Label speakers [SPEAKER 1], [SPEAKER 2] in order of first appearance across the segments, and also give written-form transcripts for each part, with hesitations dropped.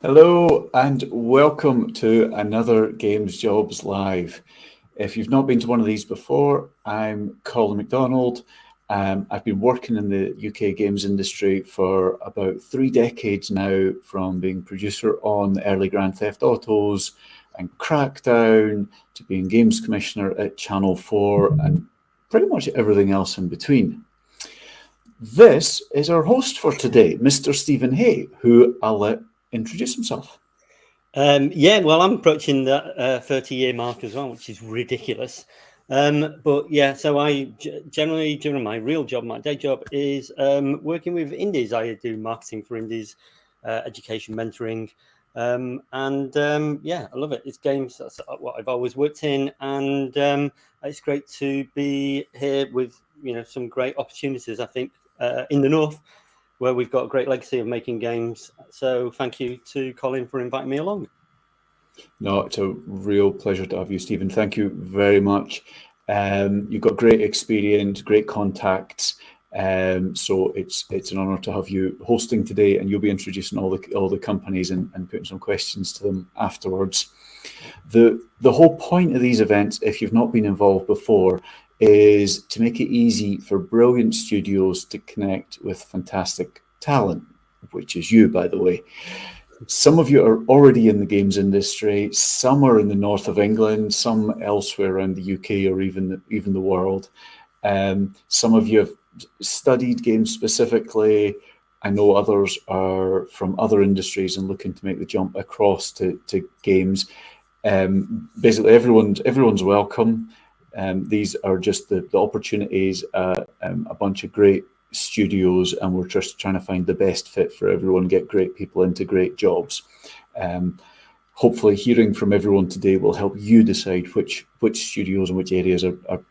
[SPEAKER 1] Hello and welcome to another Games Jobs Live. If you've not been to one of these before, I'm Colin Macdonald. I've been working in the UK games industry for about 3 decades now, from being producer on the early Grand Theft Autos and Crackdown to being Games Commissioner at Channel 4 and pretty much everything else in between. This is our host for today, Mr. Stephen Hey, who I'll let introduce himself.
[SPEAKER 2] Well, I'm approaching the 30-year mark as well, which is ridiculous. So I generally, during my real job, my day job is working with indies. I do marketing for indies, education, mentoring, I love it. It's games. That's what I've always worked in, and it's great to be here with some great opportunities. I think in the north, where we've got a great legacy of making games. So thank you to Colin for inviting me along.
[SPEAKER 1] No, it's a real pleasure to have you, Stephen. Thank you very much. You've got great experience, great contacts. So it's an honour to have you hosting today, and you'll be introducing all the companies and putting some questions to them afterwards. The whole point of these events, if you've not been involved before, is to make it easy for brilliant studios to connect with fantastic talent, which is you, by the way. Some of you are already in the games industry, some are in the north of England, some elsewhere around the UK or even the world. Some of you have studied games specifically. I know others are from other industries and looking to make the jump across to games. Basically, everyone's welcome. These are just the opportunities, a bunch of great studios, and we're just trying to find the best fit for everyone, get great people into great jobs. Hopefully hearing from everyone today will help you decide which studios and which areas are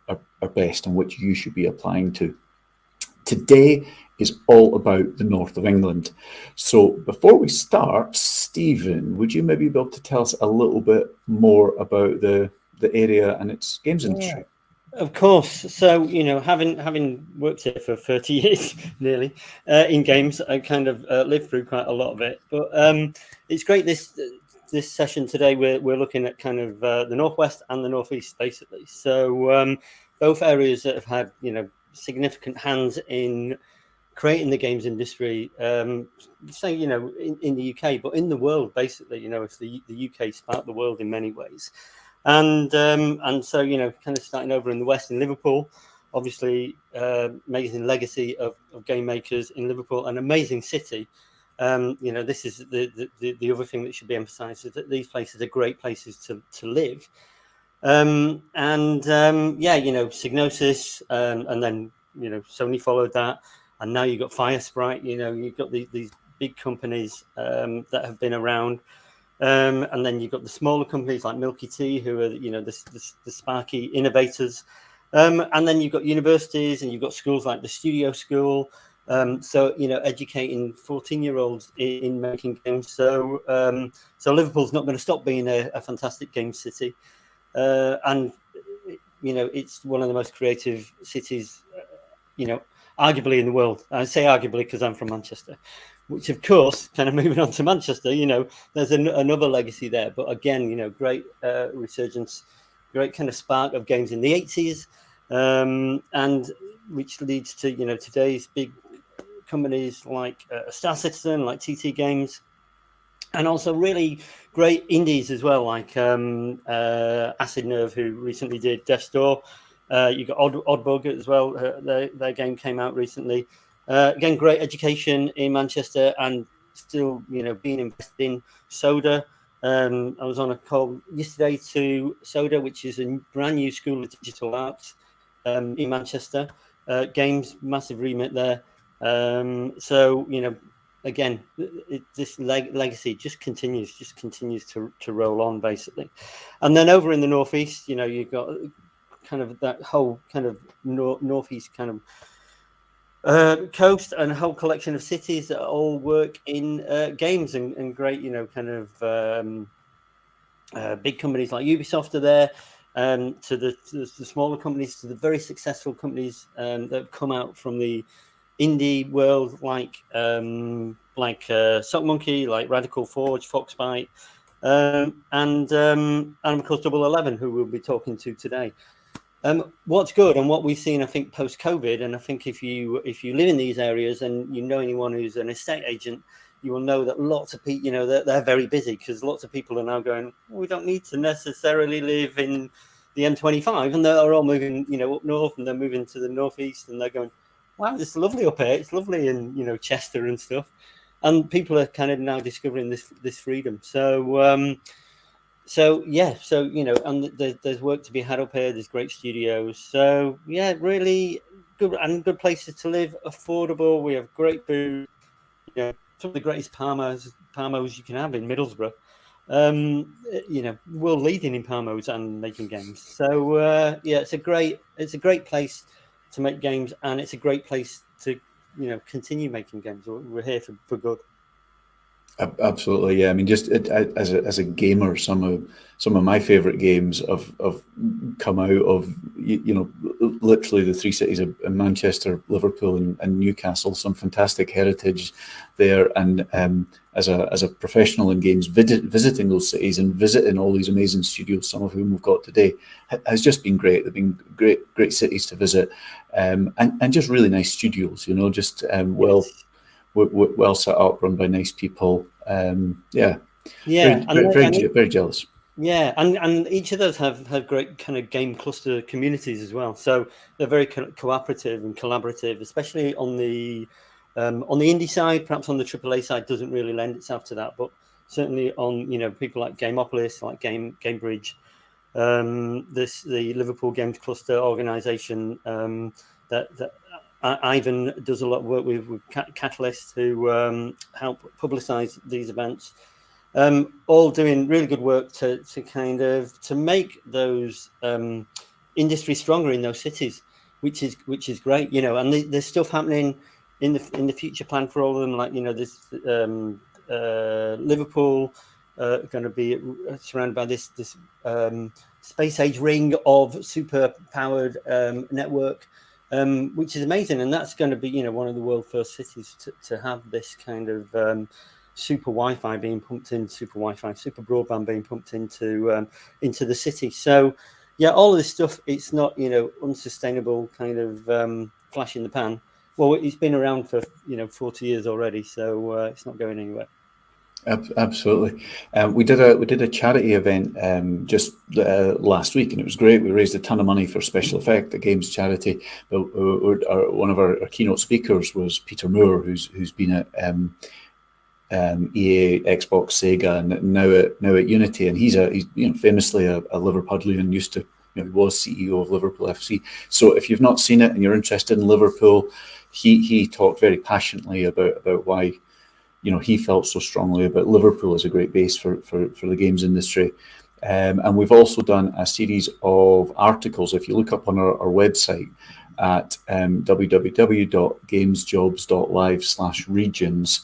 [SPEAKER 1] best and which you should be applying to. Today is all about the north of England. So before we start, Stephen, would you maybe be able to tell us a little bit more about the area and its games industry?
[SPEAKER 2] Of course. So, having worked here for 30 years nearly in games, I kind of lived through quite a lot of it. But it's great this session today. We're looking at kind of the northwest and the northeast, basically. So both areas that have had significant hands in creating the games industry. In the UK, but in the world, basically. If the UK sparked the world in many ways. And so, kind of starting over in the West in Liverpool, obviously, amazing legacy of game makers in Liverpool, an amazing city. This is the other thing that should be emphasized, is that these places are great places to live. Psygnosis, and then, Sony followed that. And now you've got Firesprite, you've got these big companies that have been around. And then you've got the smaller companies like Milky Tea, who are the sparky innovators, and then you've got universities and you've got schools like the Studio School. Educating 14-year-olds in making games. So Liverpool's not going to stop being a fantastic game city, and it's one of the most creative cities, arguably in the world. I say arguably because I'm from Manchester. Which, of course, kind of moving on to Manchester, there's another legacy there. But again, great resurgence, great kind of spark of games in the 80s, and which leads to, today's big companies like Star Citizen, like TT Games, and also really great indies as well, like Acid Nerve, who recently did Death's Door. You got Oddbug as well. Their game came out recently. Again, great education in Manchester, and still, being invested in Soda. I was on a call yesterday to Soda, which is a brand new school of digital arts in Manchester. Games, massive remit there. Again, this legacy just continues to roll on, basically. And then over in the northeast, you've got kind of that whole kind of northeast kind of coast and a whole collection of cities that all work in games, and great, kind of big companies like Ubisoft are there, to the smaller companies, to the very successful companies that have come out from the indie world, like like Sock Monkey, like Radical Forge, Foxbite, and of course Double 11, who we'll be talking to today. What's good and what we've seen, I think, post-COVID, and I think if you live in these areas and you know anyone who's an estate agent, you will know that lots of people, they're very busy, because lots of people are now going, we don't need to necessarily live in the M25, and they're all moving, up north, and they're moving to the northeast, and they're going, wow, it's lovely up here. It's lovely in, Chester and stuff. And people are kind of now discovering this freedom. So, and there's work to be had up here. There's great studios. So yeah, really good places to live, affordable. We have great food. Some of the greatest Parmos you can have in Middlesbrough. World leading in Parmos and making games. So it's a great place to make games, and it's a great place to continue making games. We're here for good.
[SPEAKER 1] Absolutely, yeah. I mean, just as a gamer, some of my favourite games have come out of literally the three cities of Manchester, Liverpool, and Newcastle. Some fantastic heritage there, and as a professional in games, visiting those cities and visiting all these amazing studios, some of whom we've got today, has just been great. They've been great cities to visit, and just really nice studios. Just well set up, run by nice people. Very jealous.
[SPEAKER 2] Yeah, and each of those have great kind of game cluster communities as well. So they're very cooperative and collaborative, especially on the indie side. Perhaps on the AAA side doesn't really lend itself to that, but certainly on people like Gameopolis, like Gamebridge, the Liverpool Games Cluster organisation that Ivan does a lot of work with Catalyst, who help publicise these events. All doing really good work to make those industry stronger in those cities, which is great, And there's stuff happening in the future plan for all of them, like this Liverpool going to be surrounded by this space age ring of super powered network. Which is amazing, and that's going to be one of the world's first cities to have this kind of super Wi-Fi being pumped in, super broadband being pumped into the city. So yeah, all of this stuff, it's not unsustainable kind of flash in the pan. Well, it's been around for 40 years already, so it's not going anywhere.
[SPEAKER 1] Absolutely. We did a charity event just last week, and it was great. We raised a ton of money for Special Effect, the games charity. But one of our keynote speakers was Peter Moore, who's been at EA, Xbox, Sega, and now at Unity. And he's famously a Liverpudlian. Used to he was CEO of Liverpool FC. So if you've not seen it and you're interested in Liverpool, he talked very passionately about why. He felt so strongly about Liverpool as a great base for the games industry. And we've also done a series of articles. If you look up on our website at www.gamesjobs.live/regions,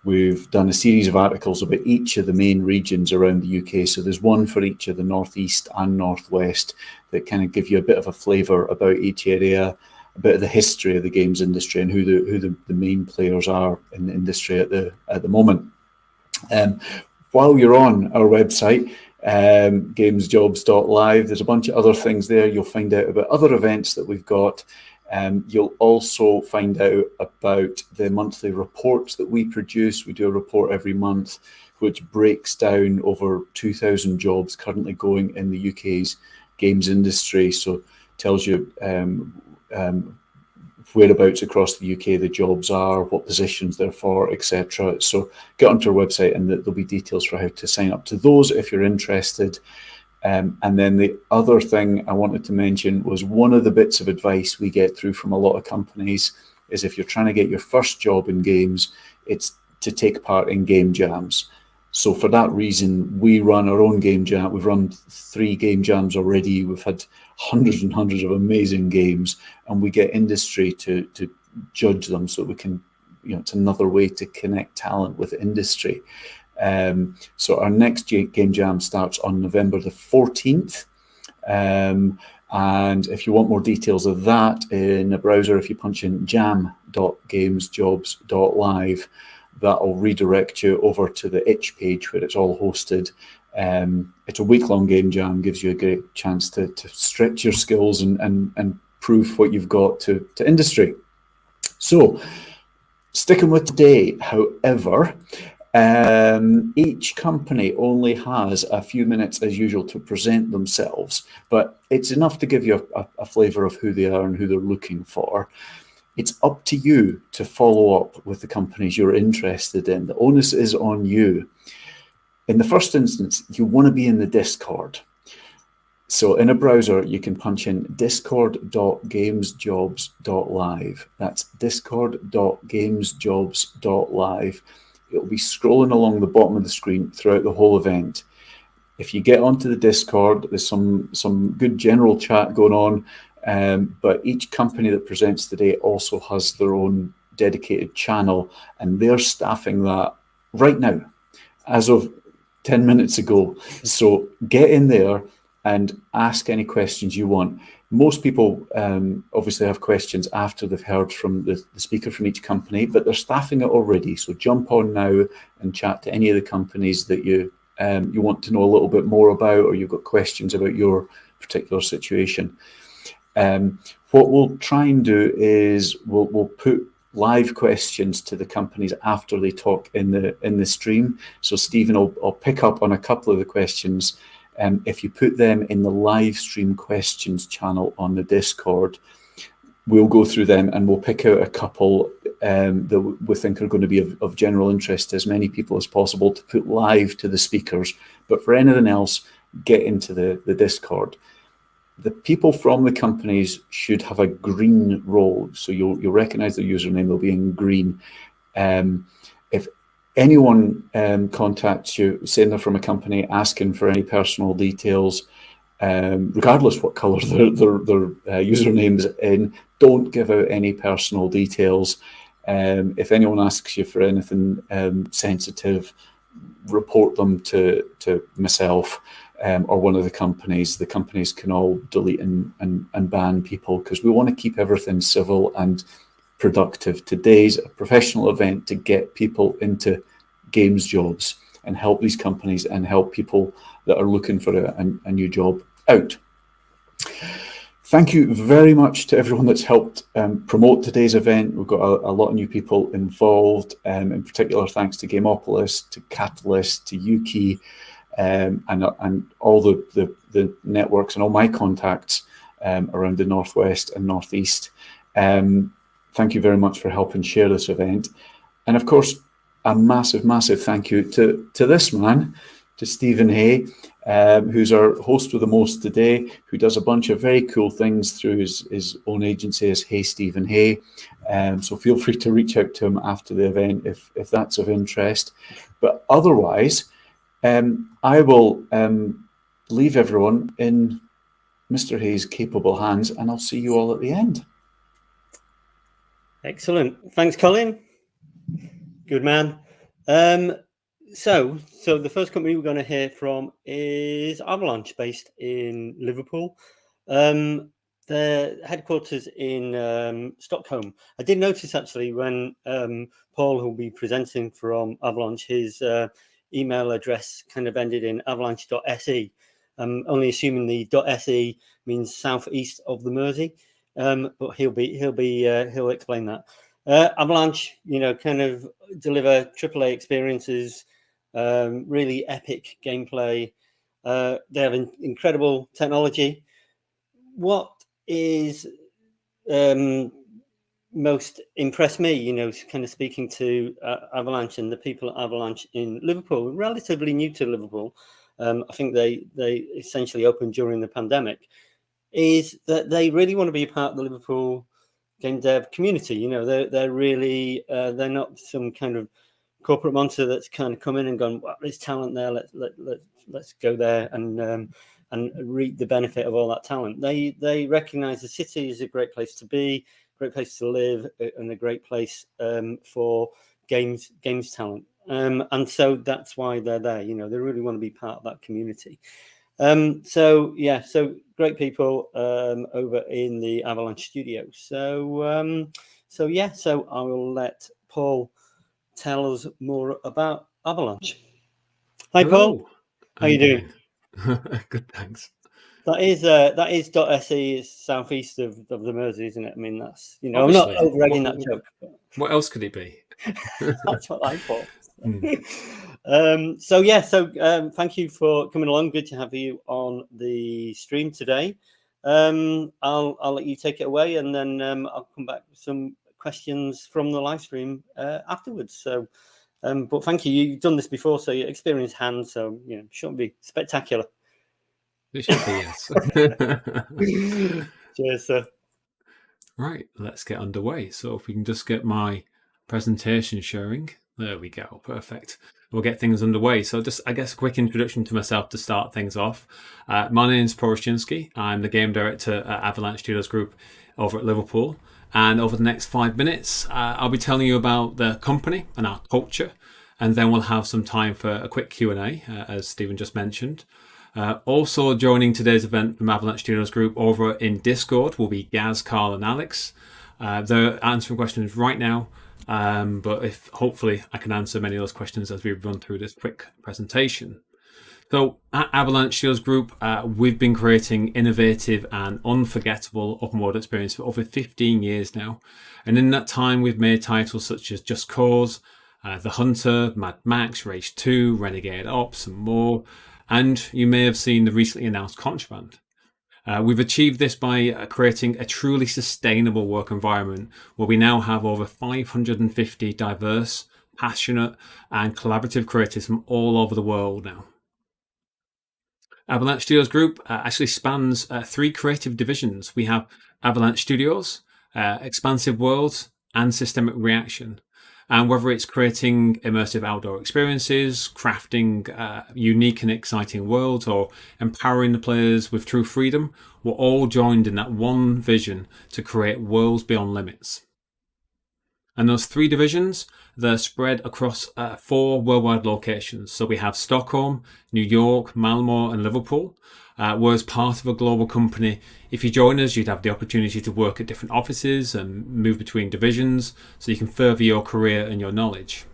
[SPEAKER 1] we've done a series of articles about each of the main regions around the UK. So there's one for each of the Northeast and Northwest that kind of give you a bit of a flavour about each area, a bit of the history of the games industry and who the main players are in the industry at the moment. While you're on our website, gamesjobs.live, there's a bunch of other things there. You'll find out about other events that we've got. You'll also find out about the monthly reports that we produce. We do a report every month which breaks down over 2,000 jobs currently going in the UK's games industry. So tells you whereabouts across the UK the jobs are, what positions they're for, etc. So get onto our website and there'll be details for how to sign up to those if you're interested. And then the other thing I wanted to mention was one of the bits of advice we get through from a lot of companies is if you're trying to get your first job in games, it's to take part in game jams. So for that reason, we run our own game jam. We've run 3 game jams already. We've had hundreds and hundreds of amazing games, and we get industry to judge them so we can, it's another way to connect talent with industry. So our next game jam starts on November the 14th. And if you want more details of that in a browser, if you punch in jam.gamesjobs.live, that'll redirect you over to the itch page where it's all hosted. It's a week-long game jam, gives you a great chance to stretch your skills and prove what you've got to industry. So, sticking with today, however, each company only has a few minutes as usual to present themselves, but it's enough to give you a flavour of who they are and who they're looking for. It's up to you to follow up with the companies you're interested in. The onus is on you. In the first instance, you want to be in the Discord. So in a browser, you can punch in discord.gamesjobs.live. That's discord.gamesjobs.live. It'll be scrolling along the bottom of the screen throughout the whole event. If you get onto the Discord, there's some good general chat going on, but each company that presents today also has their own dedicated channel, and they're staffing that right now, as of 10 minutes ago. So get in there and ask any questions you want. Most people obviously have questions after they've heard from the speaker from each company, but they're staffing it already. So jump on now and chat to any of the companies that you want to know a little bit more about, or you've got questions about your particular situation. What we'll try and do is we'll put live questions to the companies after they talk in the stream. So Stephen, I'll pick up on a couple of the questions. If you put them in the live stream questions channel on the Discord, we'll go through them and we'll pick out a couple that we think are going to be of general interest to as many people as possible to put live to the speakers. But for anything else, get into the Discord. The people from the companies should have a green role. So you'll recognize the username, they'll be in green. If anyone contacts you saying they're from a company asking for any personal details, regardless what color their username's in, don't give out any personal details. If anyone asks you for anything sensitive, report them to myself or one of the companies. The companies can all delete and ban people, because we want to keep everything civil and productive. Today's a professional event to get people into games jobs and help these companies and help people that are looking for a new job out. Thank you very much to everyone that's helped promote today's event. We've got a lot of new people involved. In particular, thanks to Gameopolis, to Catalyst, to Yuki, and all the networks and all my contacts around the Northwest and Northeast. Thank you very much for helping share this event. And of course, a massive, massive thank you to this man, to Stephen Hey, who's our host with the most today, who does a bunch of very cool things through his own agency as Hey Stephen Hey. So feel free to reach out to him after the event if that's of interest. But otherwise, I will leave everyone in Mr. Hay's capable hands, and I'll see you all at the end.
[SPEAKER 2] Excellent. Thanks, Colin. Good man. So the first company we're going to hear from is Avalanche, based in Liverpool. Their headquarters in Stockholm. I did notice actually when Paul, who'll be presenting from Avalanche, his email address kind of ended in avalanche.se. I'm only assuming the .se means southeast of the Mersey, but he'll explain that. Avalanche, kind of deliver AAA experiences, really epic gameplay. They have incredible technology. What is most impressed me, kind of speaking to Avalanche and the people at Avalanche in Liverpool, relatively new to Liverpool. I think they essentially opened during the pandemic, is that they really want to be a part of the Liverpool game dev community. They're really they're not some kind of corporate monster that's kind of come in and gone, well, there's talent there, let's go there and reap the benefit of all that talent. They recognize the city is a great place to be, great place to live, and a great place for games talent. And so that's why they're there. They really want to be part of that community. So great people over in the Avalanche Studios. So I will let Paul tell us more about Avalanche. Hi,
[SPEAKER 3] Hello.
[SPEAKER 2] Paul. How you doing?
[SPEAKER 3] Good, thanks.
[SPEAKER 2] That is .se is southeast of the Mersey, isn't it? I mean, that's, I'm
[SPEAKER 3] Obviously.
[SPEAKER 2] not over-egging that joke. But
[SPEAKER 3] What else could it be?
[SPEAKER 2] that's what I thought. So thank you for coming along. Good to have you on the stream today. I'll let you take it away, and then I'll come back with some questions from the live stream afterwards. So, but thank you. You've done this before, so you're experienced hand. So shouldn't be spectacular.
[SPEAKER 3] It should be, yes.
[SPEAKER 2] Cheers, sir.
[SPEAKER 3] Right, let's get underway. So if we can just get my presentation showing. There we go. Perfect. We'll get things underway. So just, I guess, a quick introduction to myself to start things off. My name is Poroshinsky. I'm the game director at Avalanche Studios Group over at Liverpool. And over the next 5 minutes, I'll be telling you about the company and our culture. And then we'll have some time for a quick Q&A, as Stephen just mentioned. Also joining today's event from Avalanche Studios Group over in Discord will be Gaz, Carl and Alex. They're answering questions right now, but if hopefully I can answer many of those questions as we run through this quick presentation. So at Avalanche Studios Group, we've been creating innovative and unforgettable open world experience for over 15 years now. And in that time, we've made titles such as Just Cause, The Hunter, Mad Max, Rage 2, Renegade Ops and more. And you may have seen the recently announced Contraband. We've achieved this by creating a truly sustainable work environment where we now have over 550 diverse, passionate and collaborative creators from all over the world now. Avalanche Studios Group actually spans 3 creative divisions. We have Avalanche Studios, Expansive Worlds and Systemic Reaction. And whether it's creating immersive outdoor experiences, crafting unique and exciting worlds, or empowering the players with true freedom, we're all joined in that one vision to create worlds beyond limits. And those 3 divisions, they're spread across 4 worldwide locations. So we have Stockholm, New York, Malmö and Liverpool. Whereas part of a global company, if you join us, you'd have the opportunity to work at different offices and move between divisions so you can further your career and your knowledge.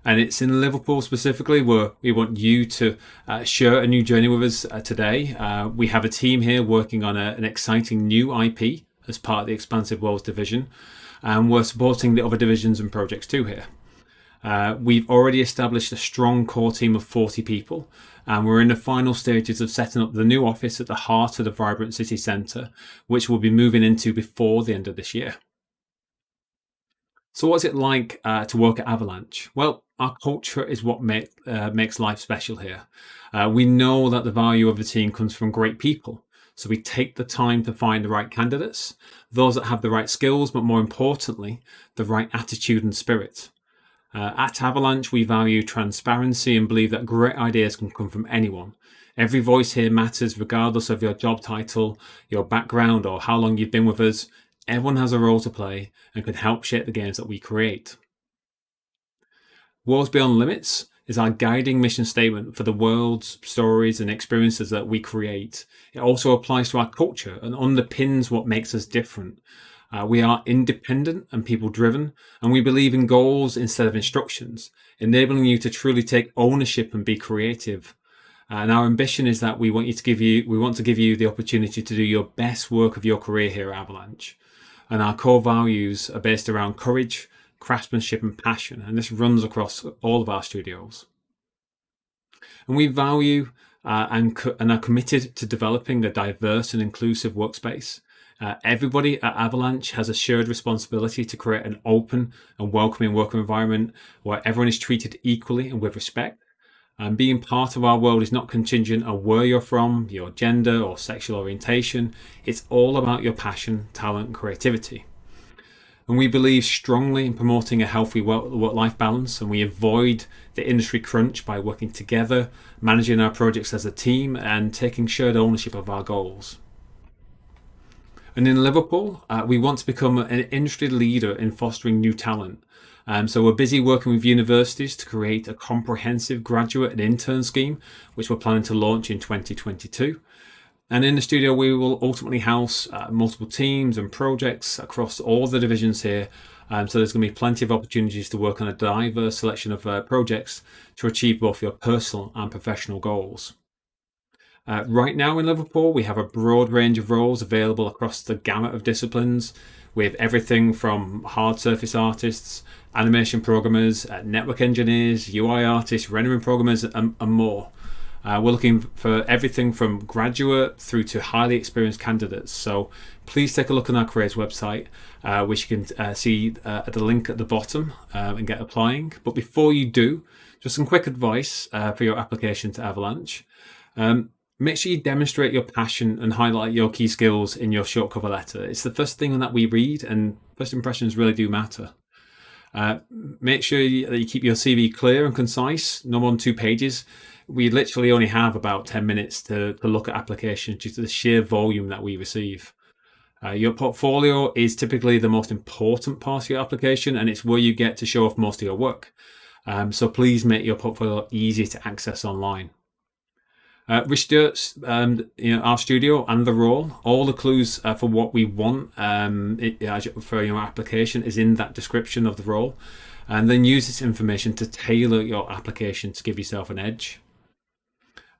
[SPEAKER 3] And it's in Liverpool specifically where we want you to share a new journey with us today. We have a team here working on an exciting new IP as part of the Expansive Worlds division, and we're supporting the other divisions and projects too here. We've already established a strong core team of 40 people, and we're in the final stages of setting up the new office at the heart of the vibrant city centre, which we'll be moving into before the end of this year. So what's it like to work at Avalanche? Well, our culture is what makes life special here. We know that the value of the team comes from great people. So we take the time to find the right candidates, those that have the right skills, but more importantly, the right attitude and spirit. At Avalanche, we value transparency and believe that great ideas can come from anyone. Every voice here matters regardless of your job title, your background, or how long you've been with us. Everyone has a role to play and can help shape the games that we create. Worlds Beyond Limits is our guiding mission statement for the worlds, stories and experiences that we create. It also applies to our culture and underpins what makes us different. We are independent and people-driven, and we believe in goals instead of instructions, enabling you to truly take ownership and be creative. And our ambition is that we want to give you the opportunity to do your best work of your career here at Avalanche. And our core values are based around courage, craftsmanship and passion, and this runs across all of our studios. And we value and are committed to developing a diverse and inclusive workspace. Everybody at Avalanche has a shared responsibility to create an open and welcoming work environment where everyone is treated equally and with respect. And being part of our world is not contingent on where you're from, your gender or sexual orientation. It's all about your passion, talent and creativity. And we believe strongly in promoting a healthy work-life balance, and we avoid the industry crunch by working together, managing our projects as a team and taking shared ownership of our goals. And in Liverpool, we want to become an industry leader in fostering new talent. So we're busy working with universities to create a comprehensive graduate and intern scheme, which we're planning to launch in 2022. And in the studio, we will ultimately house multiple teams and projects across all the divisions here, So there's going to be plenty of opportunities to work on a diverse selection of projects to achieve both your personal and professional goals. Right now in Liverpool, we have a broad range of roles available across the gamut of disciplines, with everything from hard surface artists, animation programmers, network engineers, UI artists, rendering programmers, and more. We're looking for everything from graduate through to highly experienced candidates. So please take a look on our careers website, which you can see at the link at the bottom, and get applying. But before you do, just some quick advice for your application to Avalanche. Make sure you demonstrate your passion and highlight your key skills in your short cover letter. It's the first thing that we read, and first impressions really do matter. Make sure that you keep your CV clear and concise, no more than 2 pages. We literally only have about 10 minutes to look at applications due to the sheer volume that we receive. Your portfolio is typically the most important part of your application, and it's where you get to show off most of your work. So please make your portfolio easy to access online. Research, our studio and the role. All the clues for what we want for your application is in that description of the role, and then use this information to tailor your application to give yourself an edge.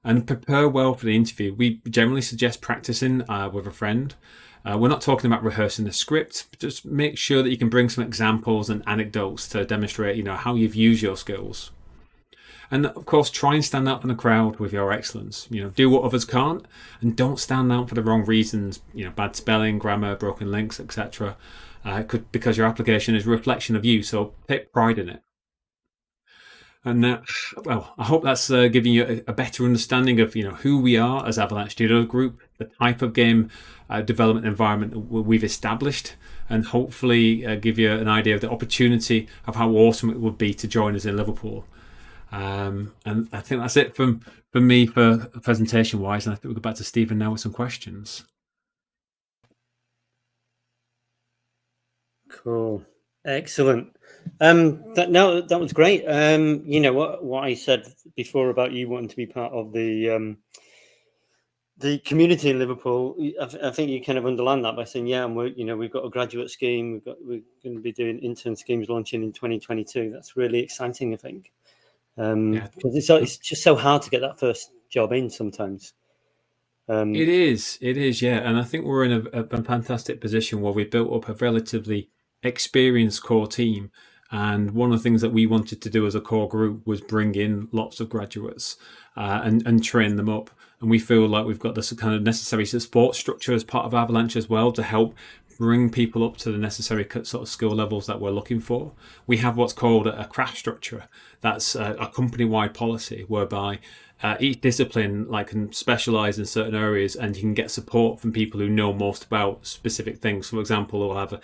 [SPEAKER 3] And prepare well for the interview. We generally suggest practicing with a friend. We're not talking about rehearsing the script, but just make sure that you can bring some examples and anecdotes to demonstrate, how you've used your skills. And of course, try and stand out from the crowd with your excellence. Do what others can't, and don't stand out for the wrong reasons. Bad spelling, grammar, broken links, etc. Because your application is a reflection of you. So take pride in it. And I hope that's giving you a better understanding of who we are as Avalanche Studios Group, the type of game development environment we've established, and hopefully give you an idea of the opportunity of how awesome it would be to join us in Liverpool. And I think that's it from me for presentation wise, and I think we'll go back to Stephen now with some questions.
[SPEAKER 2] Cool, excellent. That was great. What I said before about you wanting to be part of the community in Liverpool. I think you kind of underlined that by saying, and we've got a graduate scheme. We're going to be doing intern schemes launching in 2022. That's really exciting, I think. Because it's just so hard to get that first job in sometimes.
[SPEAKER 3] It is, yeah. And I think we're in a fantastic position where we built up a relatively experienced core team. And one of the things that we wanted to do as a core group was bring in lots of graduates and train them up. And we feel like we've got this kind of necessary support structure as part of Avalanche as well to help bring people up to the necessary sort of skill levels that we're looking for. We have what's called a craft structure. That's a company-wide policy whereby each discipline can specialize in certain areas, and you can get support from people who know most about specific things. For example, we'll have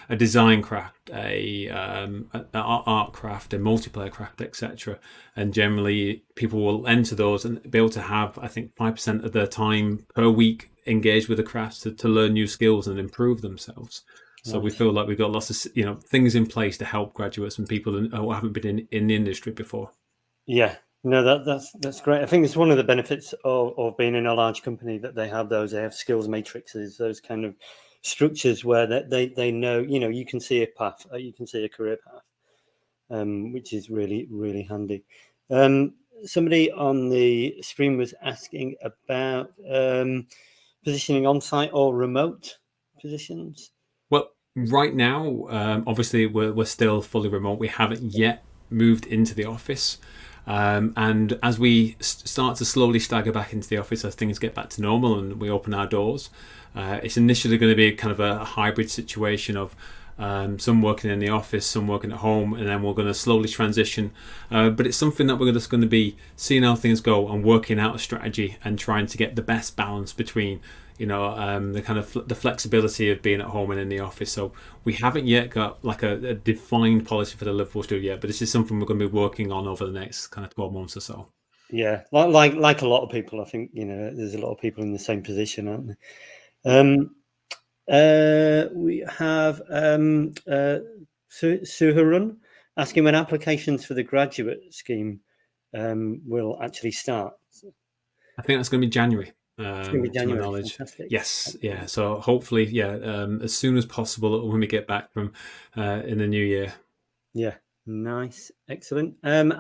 [SPEAKER 3] a design craft, an art craft, a multiplayer craft, etc. And generally, people will enter those and be able to have, I think, 5% of their time per week engaged with the crafts to learn new skills and improve themselves. So we feel like we've got lots of things in place to help graduates and people who haven't been in the industry before.
[SPEAKER 2] Yeah. No, that's great. I think it's one of the benefits of being in a large company that they have skills matrices, those kind of structures where they know, you can see a path, you can see a career path, which is really, really handy. Somebody on the stream was asking about positioning on-site or remote positions.
[SPEAKER 3] Well, right now, obviously, we're still fully remote. We haven't yet moved into the office. And as we start to slowly stagger back into the office, as things get back to normal and we open our doors, it's initially going to be kind of a hybrid situation of some working in the office, some working at home, and then we're going to slowly transition. But it's something that we're just going to be seeing how things go and working out a strategy and trying to get the best balance between the kind of the flexibility of being at home and in the office. So we haven't yet got a defined policy for the Liverpool studio yet, but this is something we're going to be working on over the next kind of 12 months or so.
[SPEAKER 2] Yeah, like a lot of people, I think there's a lot of people in the same position, aren't there? We have Suharun asking when applications for the graduate scheme will actually start.
[SPEAKER 3] I think that's going to be January.
[SPEAKER 2] It's going to be
[SPEAKER 3] to my
[SPEAKER 2] January.
[SPEAKER 3] knowledge.
[SPEAKER 2] Fantastic.
[SPEAKER 3] Yes, yeah. So hopefully, as soon as possible when we get back from in the new year.
[SPEAKER 2] Yeah, nice, excellent. And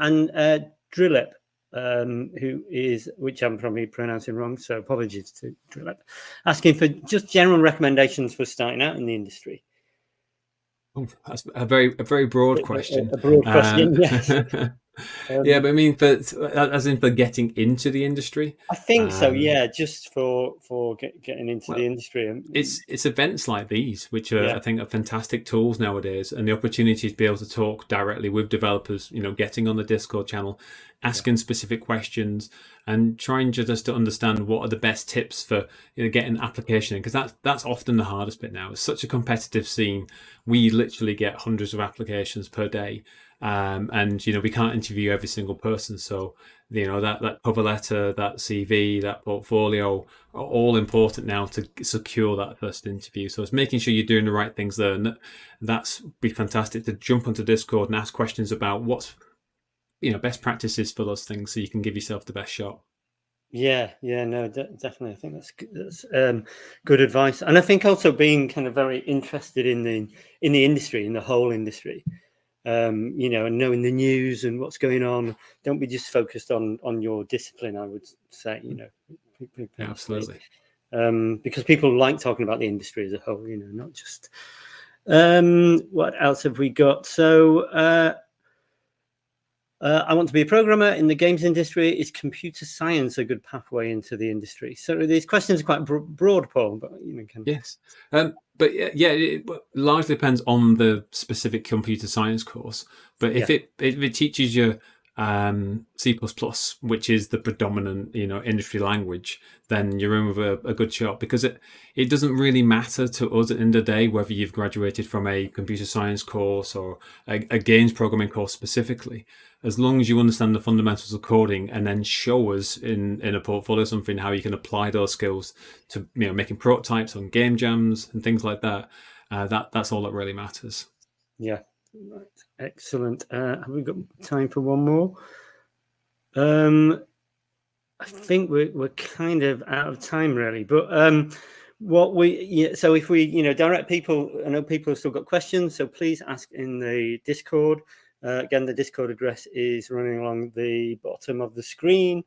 [SPEAKER 2] Drillip, who is, which I'm probably pronouncing wrong, so apologies to Drillip, asking for just general recommendations for starting out in the industry.
[SPEAKER 3] Oh, that's a very broad question.
[SPEAKER 2] A broad question, yes.
[SPEAKER 3] Yeah, but I mean, as in for getting into the industry.
[SPEAKER 2] I think so. Yeah, just for getting into the industry.
[SPEAKER 3] It's events like these which are,
[SPEAKER 2] Yeah.
[SPEAKER 3] I think, are fantastic tools nowadays, and the opportunity to be able to talk directly with developers. Getting on the Discord channel, asking specific questions, and trying just to understand what are the best tips for getting application in, because that's often the hardest bit now. It's such a competitive scene. We literally get hundreds of applications per day. And we can't interview every single person, so that cover letter, that CV, that portfolio are all important now to secure that first interview. So it's making sure you're doing the right things there, and that's be fantastic to jump onto Discord and ask questions about what's best practices for those things, so you can give yourself the best shot.
[SPEAKER 2] Yeah, no, definitely. I think that's good advice, and I think also being kind of very interested in the industry, in the whole industry. And knowing the news and what's going on. Don't be just focused on your discipline, I would say.
[SPEAKER 3] Yeah, absolutely.
[SPEAKER 2] Because people like talking about the industry as a whole. Not just. What else have we got? So I want to be a programmer in the games industry. Is computer science a good pathway into the industry? So these questions are quite broad, Paul. But
[SPEAKER 3] yes, but yeah, it largely depends on the specific computer science course. But if it teaches you C++, which is the predominant industry language, then you're in with a good shot, because it doesn't really matter to us at the end of the day whether you've graduated from a computer science course or a games programming course specifically, as long as you understand the fundamentals of coding and then show us in a portfolio something how you can apply those skills to making prototypes on game jams and things like that. That's all that really matters.
[SPEAKER 2] Yeah. Right. Excellent. Have we got time for one more? I think we're kind of out of time, really. But so if we direct people, I know people have still got questions, so please ask in the Discord. Again, the Discord address is running along the bottom of the screen.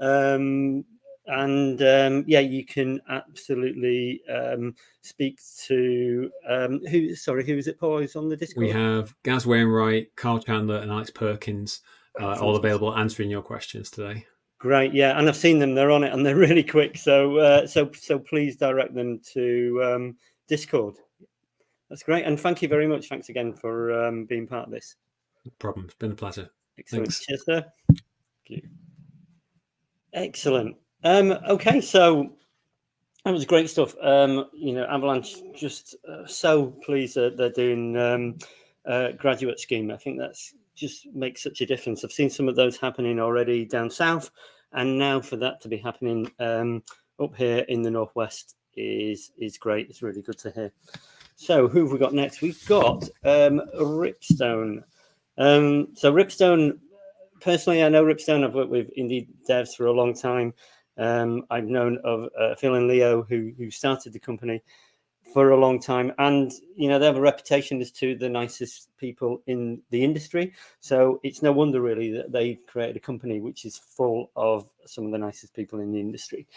[SPEAKER 2] You can absolutely speak to who is it, Paul, who's on the Discord?
[SPEAKER 3] We have Gaz Wainwright, Carl Chandler, and Alex Perkins all available answering your questions today.
[SPEAKER 2] Great, yeah, and I've seen them. They're on it, and they're really quick. So please direct them to Discord. That's great, and thank you very much. Thanks again for being part of this.
[SPEAKER 3] No problem. It's been a pleasure.
[SPEAKER 2] Excellent.
[SPEAKER 3] Thanks.
[SPEAKER 2] Cheers, sir. Thank you. Excellent. Okay, so that was great stuff. Avalanche, just so pleased that they're doing graduate scheme. I think that's just makes such a difference. I've seen some of those happening already down south, and now for that to be happening up here in the northwest is great. It's really good to hear. So who have we got next? We've got Ripstone. So Ripstone, personally, I know Ripstone. I've worked with indie devs for a long time. I've known of Phil and Leo, who started the company for a long time, and they have a reputation as to the nicest people in the industry. So it's no wonder really that they've created a company which is full of some of the nicest people in the industry.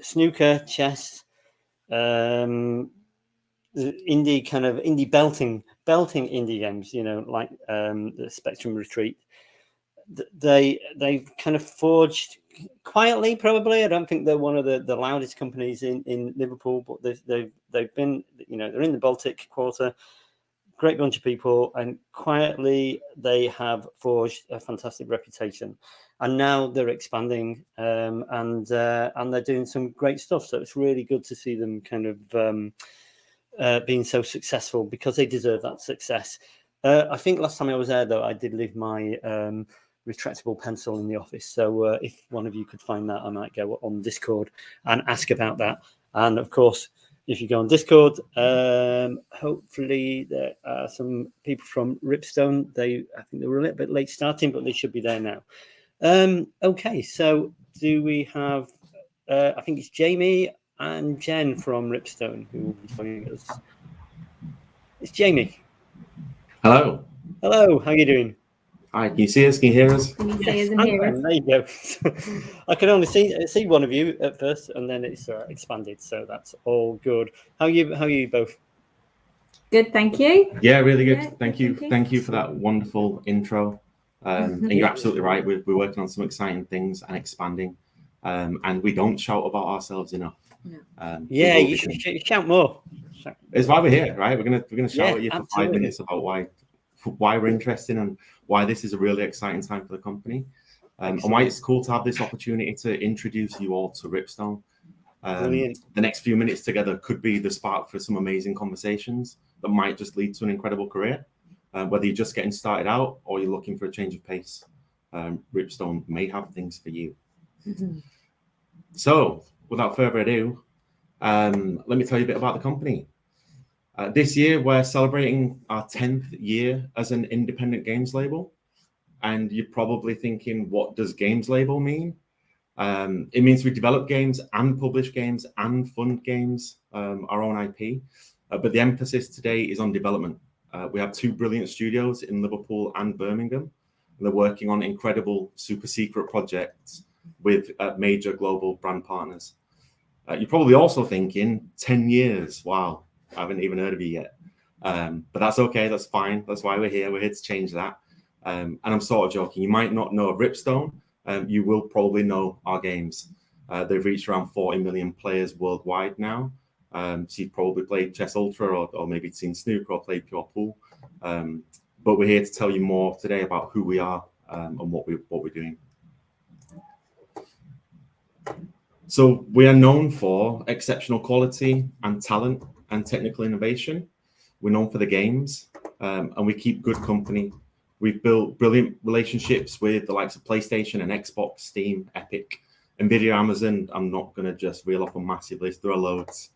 [SPEAKER 2] Snooker, chess, indie belting indie games. Like the Spectrum Retreat. They've kind of forged quietly, probably. I don't think they're one of the loudest companies in Liverpool, but they've been, they're in the Baltic Quarter, great bunch of people, and quietly they have forged a fantastic reputation. And now they're expanding, and they're doing some great stuff. So it's really good to see them kind of being so successful, because they deserve that success. I think last time I was there, though, I did leave my retractable pencil in the office. So if one of you could find that, I might go on Discord and ask about that. And of course, if you go on Discord, hopefully there are some people from Ripstone. I think they were a little bit late starting, but they should be there now. Okay, so do we have? I think it's Jamie and Jen from Ripstone who will be joining us. It's Jamie.
[SPEAKER 4] Hello.
[SPEAKER 2] Hello. How are you doing?
[SPEAKER 4] Hi. Can you see us? Can you hear us?
[SPEAKER 5] Can you see
[SPEAKER 2] Yes,
[SPEAKER 5] us and hear us?
[SPEAKER 2] there you go. I can only see one of you at first, and then it's expanded. So that's all good. How are you both?
[SPEAKER 5] Good, thank you.
[SPEAKER 4] Yeah, really good.
[SPEAKER 5] Yeah,
[SPEAKER 4] Thank
[SPEAKER 5] good,
[SPEAKER 4] you.
[SPEAKER 5] thank you.
[SPEAKER 4] Thank you for that wonderful intro. And you're absolutely right. We're working on some exciting things and expanding. And we don't shout about ourselves enough.
[SPEAKER 5] No.
[SPEAKER 2] Yeah, you should shout more.
[SPEAKER 4] It's why we're here, right? We're gonna shout
[SPEAKER 2] Yeah,
[SPEAKER 4] at you for
[SPEAKER 2] absolutely.
[SPEAKER 4] 5 minutes about why we're interested and why this is a really exciting time for the company. And why it's cool to have this opportunity to introduce you all to Ripstone.
[SPEAKER 2] Brilliant.
[SPEAKER 4] The next few minutes together could be the spark for some amazing conversations that might just lead to an incredible career. Whether you're just getting started out or you're looking for a change of pace, Ripstone may have things for you. So, without further ado, let me tell you a bit about the company. This year, we're celebrating our 10th year as an independent games label. And you're probably thinking, what does games label mean? It means we develop games and publish games and fund games, our own IP. But the emphasis today is on development. We have 2 brilliant studios in Liverpool and Birmingham. And they're working on incredible super secret projects with major global brand partners. You're probably also thinking 10 years. Wow, I haven't even heard of you yet. But that's okay. That's fine. That's why we're here. We're here to change that. And I'm sort of joking. You might not know of Ripstone. You will probably know our games. They've reached around 40 million players worldwide now. So you've probably played Chess Ultra or maybe seen Snooker or played Pure Pool. But we're here to tell you more today about who we are and what we're doing. So we are known for exceptional quality and talent and technical innovation. We're known for the games and we keep good company. We've built brilliant relationships with the likes of PlayStation and Xbox, Steam, Epic, Nvidia, Amazon. I'm not going to just reel off a massive list. There are loads.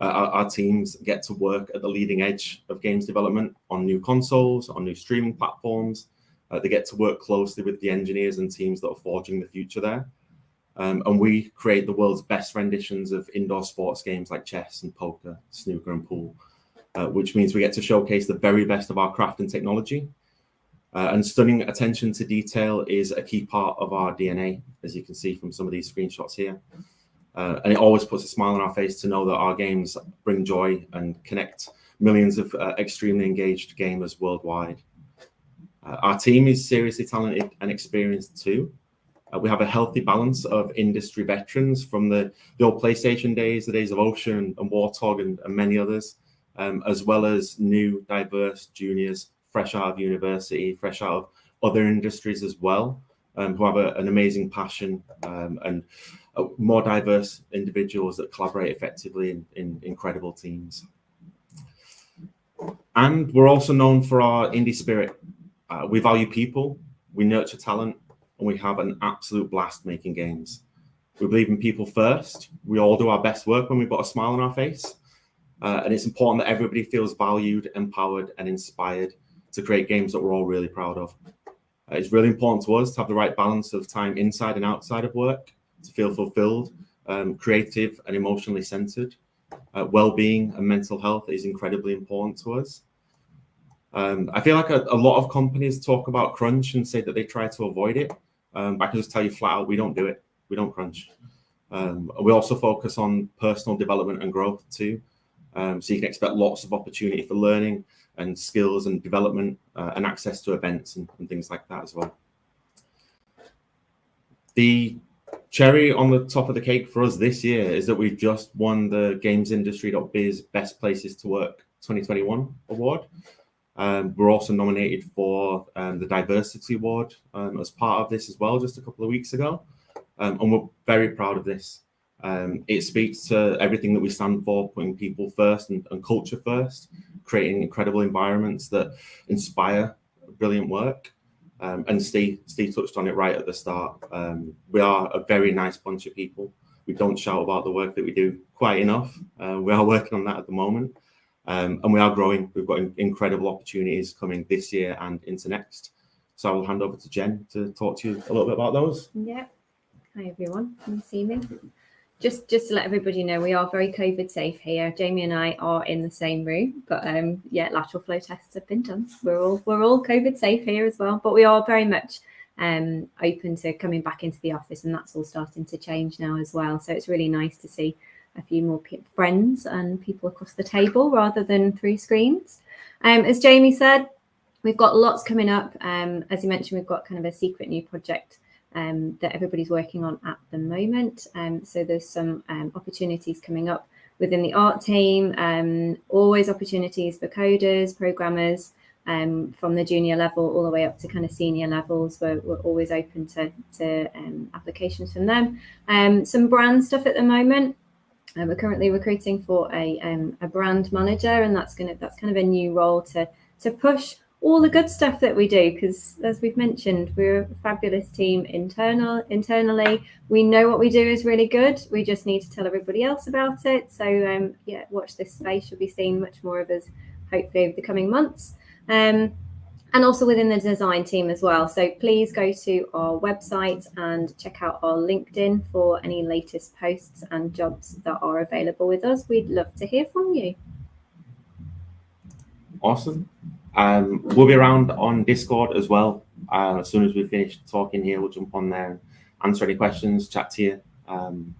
[SPEAKER 4] Our teams get to work at the leading edge of games development on new consoles, on new streaming platforms. They get to work closely with the engineers and teams that are forging the future there. And we create the world's best renditions of indoor sports games like chess and poker, snooker and pool. Which means we get to showcase the very best of our craft and technology. And stunning attention to detail is a key part of our DNA, as you can see from some of these screenshots here. And it always puts a smile on our face to know that our games bring joy and connect millions of extremely engaged gamers worldwide. Our team is seriously talented and experienced too. We have a healthy balance of industry veterans from the old PlayStation days, the days of Ocean and Warthog and many others. As well as new, diverse juniors, fresh out of university, fresh out of other industries as well, who have an amazing passion and more diverse individuals that collaborate effectively in incredible teams. And we're also known for our indie spirit. We value people, we nurture talent, and we have an absolute blast making games. We believe in people first. We all do our best work when we've got a smile on our face. And it's important that everybody feels valued, empowered, and inspired to create games that we're all really proud of. It's really important to us to have the right balance of time inside and outside of work, to feel fulfilled, creative, and emotionally centered. Well-being and mental health is incredibly important to us. I feel like a lot of companies talk about crunch and say that they try to avoid it. But I can just tell you flat out, we don't do it. We don't crunch. We also focus on personal development and growth too. So you can expect lots of opportunity for learning and skills and development and access to events and things like that as well. The cherry on the top of the cake for us this year is that we've just won the gamesindustry.biz Best Places to Work 2021 award. We're also nominated for the Diversity Award as part of this as well, just a couple of weeks ago. And we're very proud of this. It speaks to everything that we stand for, putting people first and culture first, creating incredible environments that inspire brilliant work. And Steve touched on it right at the start. We are a very nice bunch of people. We don't shout about the work that we do quite enough. We are working on that at the moment. And we are growing. We've got incredible opportunities coming this year and into next. So I will hand over to Jen to talk to you a little bit about those.
[SPEAKER 5] Yeah. Hi everyone, can you see me? Just to let everybody know, we are very COVID safe here. Jamie and I are in the same room, but yeah, lateral flow tests have been done. We're all COVID safe here as well, but we are very much open to coming back into the office, and that's all starting to change now as well. So it's really nice to see a few more friends and people across the table rather than through screens. As Jamie said, we've got lots coming up. As you mentioned, we've got kind of a secret new project that everybody's working on at the moment. So there's some opportunities coming up within the art team, always opportunities for coders, programmers, from the junior level all the way up to kind of senior levels. We're always open to applications from them. Some brand stuff at the moment. We're currently recruiting for a brand manager, and that's kind of a new role to push all the good stuff that we do, because as we've mentioned, we're a fabulous team internally. We know what we do is really good. We just need to tell everybody else about it. So yeah, watch this space. You'll be seeing much more of us hopefully over the coming months. And also within the design team as well. So please go to our website and check out our LinkedIn for any latest posts and jobs that are available with us. We'd love to hear from you.
[SPEAKER 4] Awesome. We'll be around on Discord as well. As soon as we finish talking here, we'll jump on there and answer any questions, chat to you, and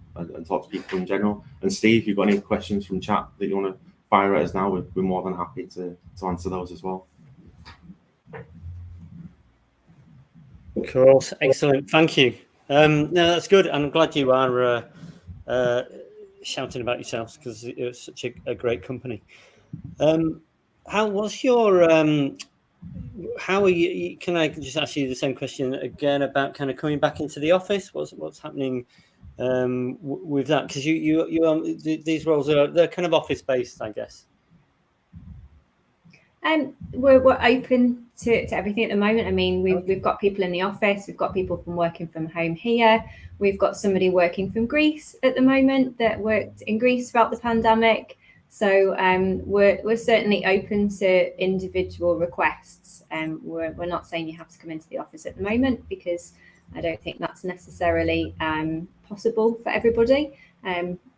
[SPEAKER 4] talk to people in general. And Steve, if you've got any questions from chat that you want to fire at us now, we're more than happy to answer those as well.
[SPEAKER 2] Cool, excellent, thank you. No, that's good. I'm glad you are shouting about yourselves, because it's such a great company. How was your how are you? Can I just ask you the same question again about kind of coming back into the office? What's happening with that? Because these roles they're kind of office based, I guess.
[SPEAKER 5] We're open to everything at the moment. I mean, we've got people in the office, we've got people from working from home here, we've got somebody working from Greece at the moment that worked in Greece throughout the pandemic. So we're certainly open to individual requests. We're not saying you have to come into the office at the moment, because I don't think that's necessarily possible for everybody.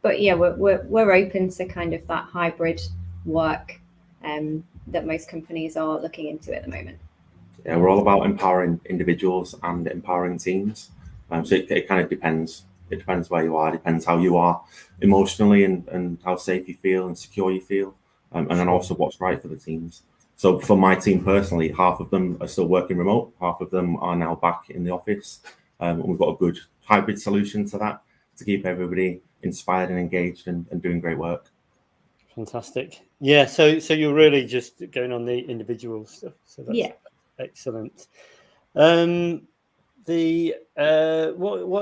[SPEAKER 5] But yeah, we're open to kind of that hybrid work that most companies are looking into at the moment.
[SPEAKER 4] Yeah, we're all about empowering individuals and empowering teams. So it kind of depends. It depends where you are. It depends how you are emotionally and how safe you feel and secure you feel, and then also what's right for the teams. So for my team personally, half of them are still working remote. Half of them are now back in the office. And we've got a good hybrid solution to that to keep everybody inspired and engaged and doing great work.
[SPEAKER 2] Fantastic. Yeah, so you're really just going on the individual stuff. So that's excellent. What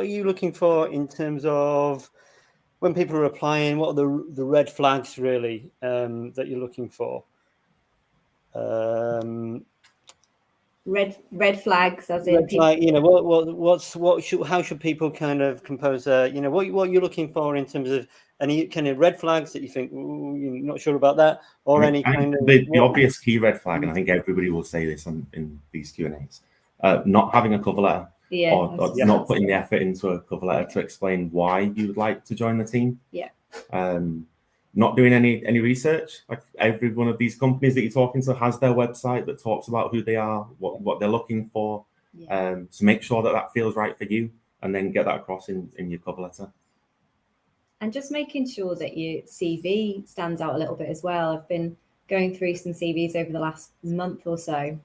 [SPEAKER 2] are you looking for in terms of when people are applying? What are the red flags really that you're looking for?
[SPEAKER 5] Red flags, as in
[SPEAKER 2] flag, how should people kind of compose what you're looking for in terms of any kind of red flags that you think you're not sure about that, or any kind of
[SPEAKER 4] the obvious key red flag, and I think everybody will say this in these Q&As, not having a cover letter, or not putting the effort into a cover letter to explain why you would like to join the team. Not doing any research. Like every one of these companies that you're talking to has their website that talks about who they are, what they're looking for. So make sure that feels right for you, and then get that across in your cover letter.
[SPEAKER 5] And just making sure that your CV stands out a little bit as well. I've been going through some CVs over the last month or so,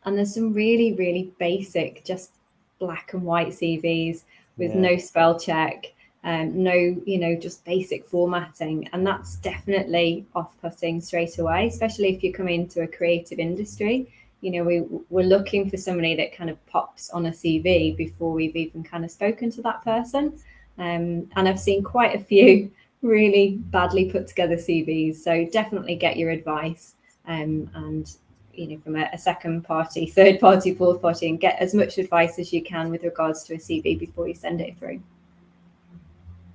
[SPEAKER 5] and there's some really, really basic, just black and white CVs with no spell check, no, just basic formatting. And that's definitely off-putting straight away, especially if you're coming into a creative industry. We're looking for somebody that kind of pops on a CV before we've even kind of spoken to that person. And I've seen quite a few really badly put together CVs. So definitely get your advice, and from a second party, third party, fourth party, and get as much advice as you can with regards to a CV before you send it through.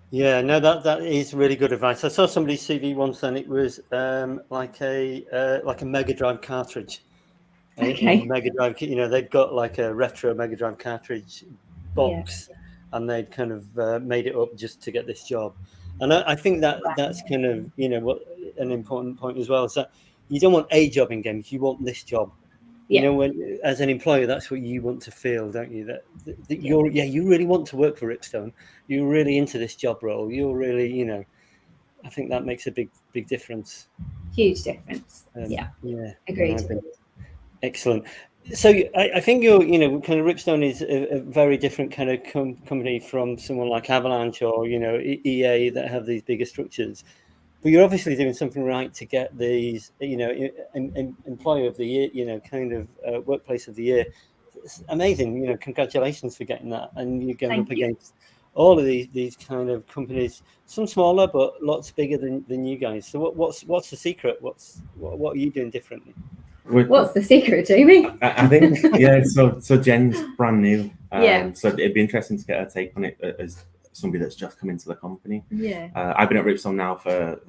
[SPEAKER 5] Yeah,
[SPEAKER 2] no, that is really good advice. I saw somebody's CV once, and it was like a Mega Drive cartridge.
[SPEAKER 5] Okay.
[SPEAKER 2] Mega Drive, they've got like a retro Mega Drive cartridge box. and they'd kind of made it up just to get this job. And I think that's kind of, you know, what an important point as well, is that you don't want a job in games, you want this job. You know, when as an employer, that's what you want to feel, don't you? That you really want to work for Ripstone. You're really into this job role. You're really, you know, I think that makes a big difference.
[SPEAKER 5] Huge difference. Yeah, agreed.
[SPEAKER 2] Excellent. So I think you're, you know, kind of Ripstone is a very different kind of company from someone like Avalanche or, you know, EA that have these bigger structures. But you're obviously doing something right to get these, you know, employer of the year, you know, kind of workplace of the year. It's amazing, you know. Congratulations for getting that, and you're going up against all of these kind of companies, some smaller but lots bigger than you guys. So what's the secret? What are you doing differently?
[SPEAKER 5] What's the secret, Jamie?
[SPEAKER 4] I think so Jen's brand new. So it'd be interesting to get her take on it as somebody that's just come into the company. I've been at Ripstone now for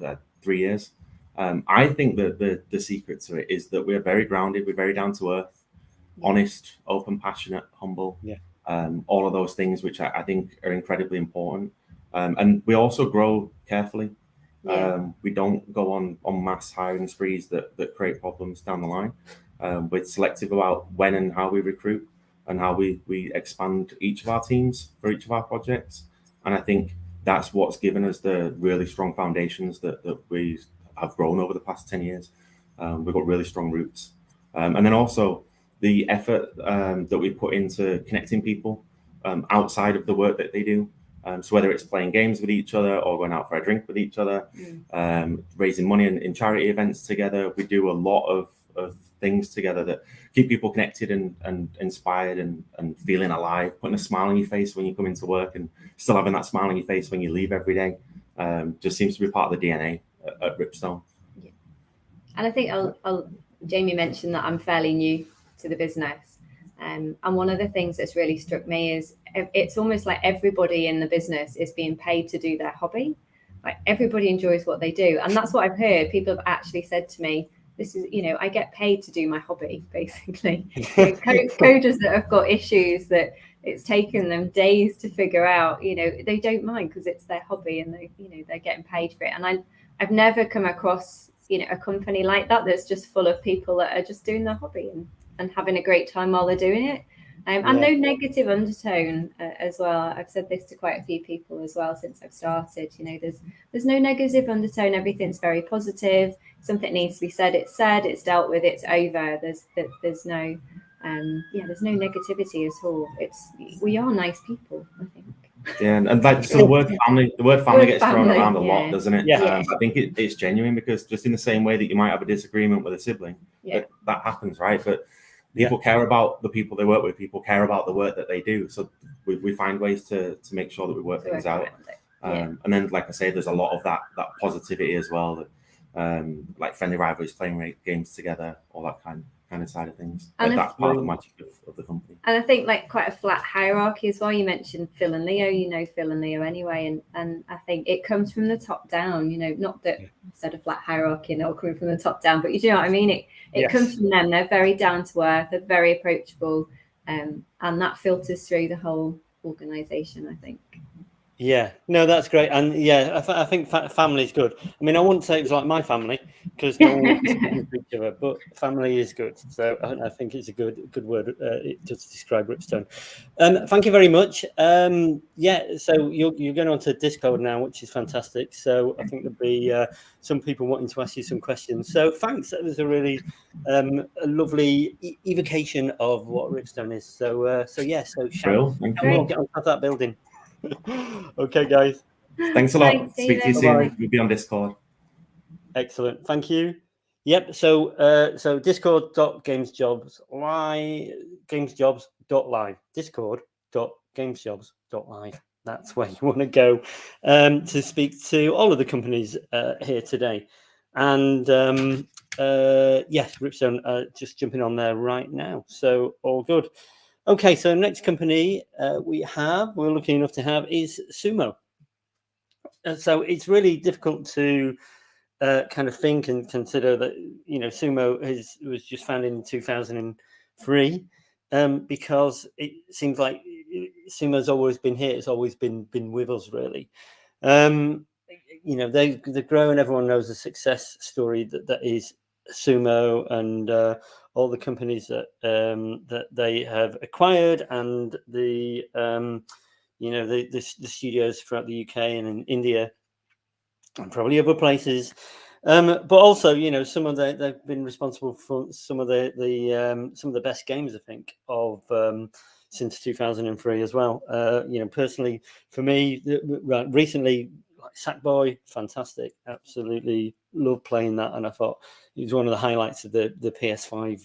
[SPEAKER 4] 3 years. I think that the secret to it is that we're very grounded, we're very down to earth, honest, open, passionate, humble. All of those things which I think are incredibly important. And we also grow carefully. We don't go on mass hiring sprees that create problems down the line. We're selective about when and how we recruit and how we expand each of our teams for each of our projects. And I think that's what's given us the really strong foundations that we have grown over the past 10 years. We've got really strong roots. And then also the effort that we put into connecting people outside of the work that they do. So whether it's playing games with each other or going out for a drink with each other, raising money in charity events together, we do a lot of things together that keep people connected and inspired and feeling alive, putting a smile on your face when you come into work and still having that smile on your face when you leave every day. Just seems to be part of the DNA at Ripstone.
[SPEAKER 5] And I think Jamie mentioned that I'm fairly new to the business. And one of the things that's really struck me is it's almost like everybody in the business is being paid to do their hobby. Like everybody enjoys what they do. And that's what I've heard. People have actually said to me, this is, you know, I get paid to do my hobby, basically. Coders that have got issues that it's taken them days to figure out, you know, they don't mind because it's their hobby and they, you know, they're getting paid for it. And I've never come across, you know, a company like that that's just full of people that are just doing their hobby and having a great time while they're doing it. And no negative undertone as well. I've said this to quite a few people as well since I've started. You know, there's no negative undertone. Everything's very positive. Something needs to be said. It's said. It's dealt with. It's over. There's no there's no negativity at all. We are nice people, I think.
[SPEAKER 4] Yeah, and like so the word family gets thrown around a lot, doesn't it? I think it's genuine because just in the same way that you might have a disagreement with a sibling, that happens, right? But people care about the people they work with. People care about the work that they do. So we find ways to make sure that we work things out. And then, like I say, there's a lot of that positivity as well. That, like friendly rivalries, playing games together, all that kind of side of things. And that's part of the magic of the company.
[SPEAKER 5] And I think like quite a flat hierarchy as well. You mentioned Phil and Leo. You know Phil and Leo anyway, and I think it comes from the top down. You know, not that instead of flat hierarchy and all coming from the top down, but you do know what I mean. It comes from them. They're very down to earth. They're very approachable, and that filters through the whole organisation, I think.
[SPEAKER 2] Yeah, no, that's great. And I think family is good. I mean, I wouldn't say it was like my family because no one would be speaking to each other, but family is good. So I think it's a good word to describe Ripstone. Thank you very much. So you're going on to Discord now, which is fantastic. So I think there'll be some people wanting to ask you some questions. So thanks. That was a really a lovely evocation of what Ripstone is. So shall we get on top of that building? Okay, guys.
[SPEAKER 4] Thanks a lot.
[SPEAKER 5] Thanks,
[SPEAKER 4] Speak to you soon. We'll be on Discord.
[SPEAKER 2] Excellent. Thank you. Yep. So discord.gamesjobs.live. Discord.gamesjobs.live. That's where you want to go to speak to all of the companies here today. And Ripstone just jumping on there right now. So all good. Okay, so next company we're lucky enough to have is Sumo. So it's really difficult to kind of think and consider that, you know, Sumo was just founded in 2003 because it seems like Sumo's always been here. It's always been with us, really. You know, they're growing. Everyone knows the success story that is Sumo, and all the companies that they have acquired, and the you know, the studios throughout the UK and in India and probably other places. But also, you know, they've been responsible for some of the best games, I think, of since 2003 as well. You know, personally, for me, recently, like Sackboy, fantastic, absolutely loved playing that, and I thought it was one of the highlights of the PS5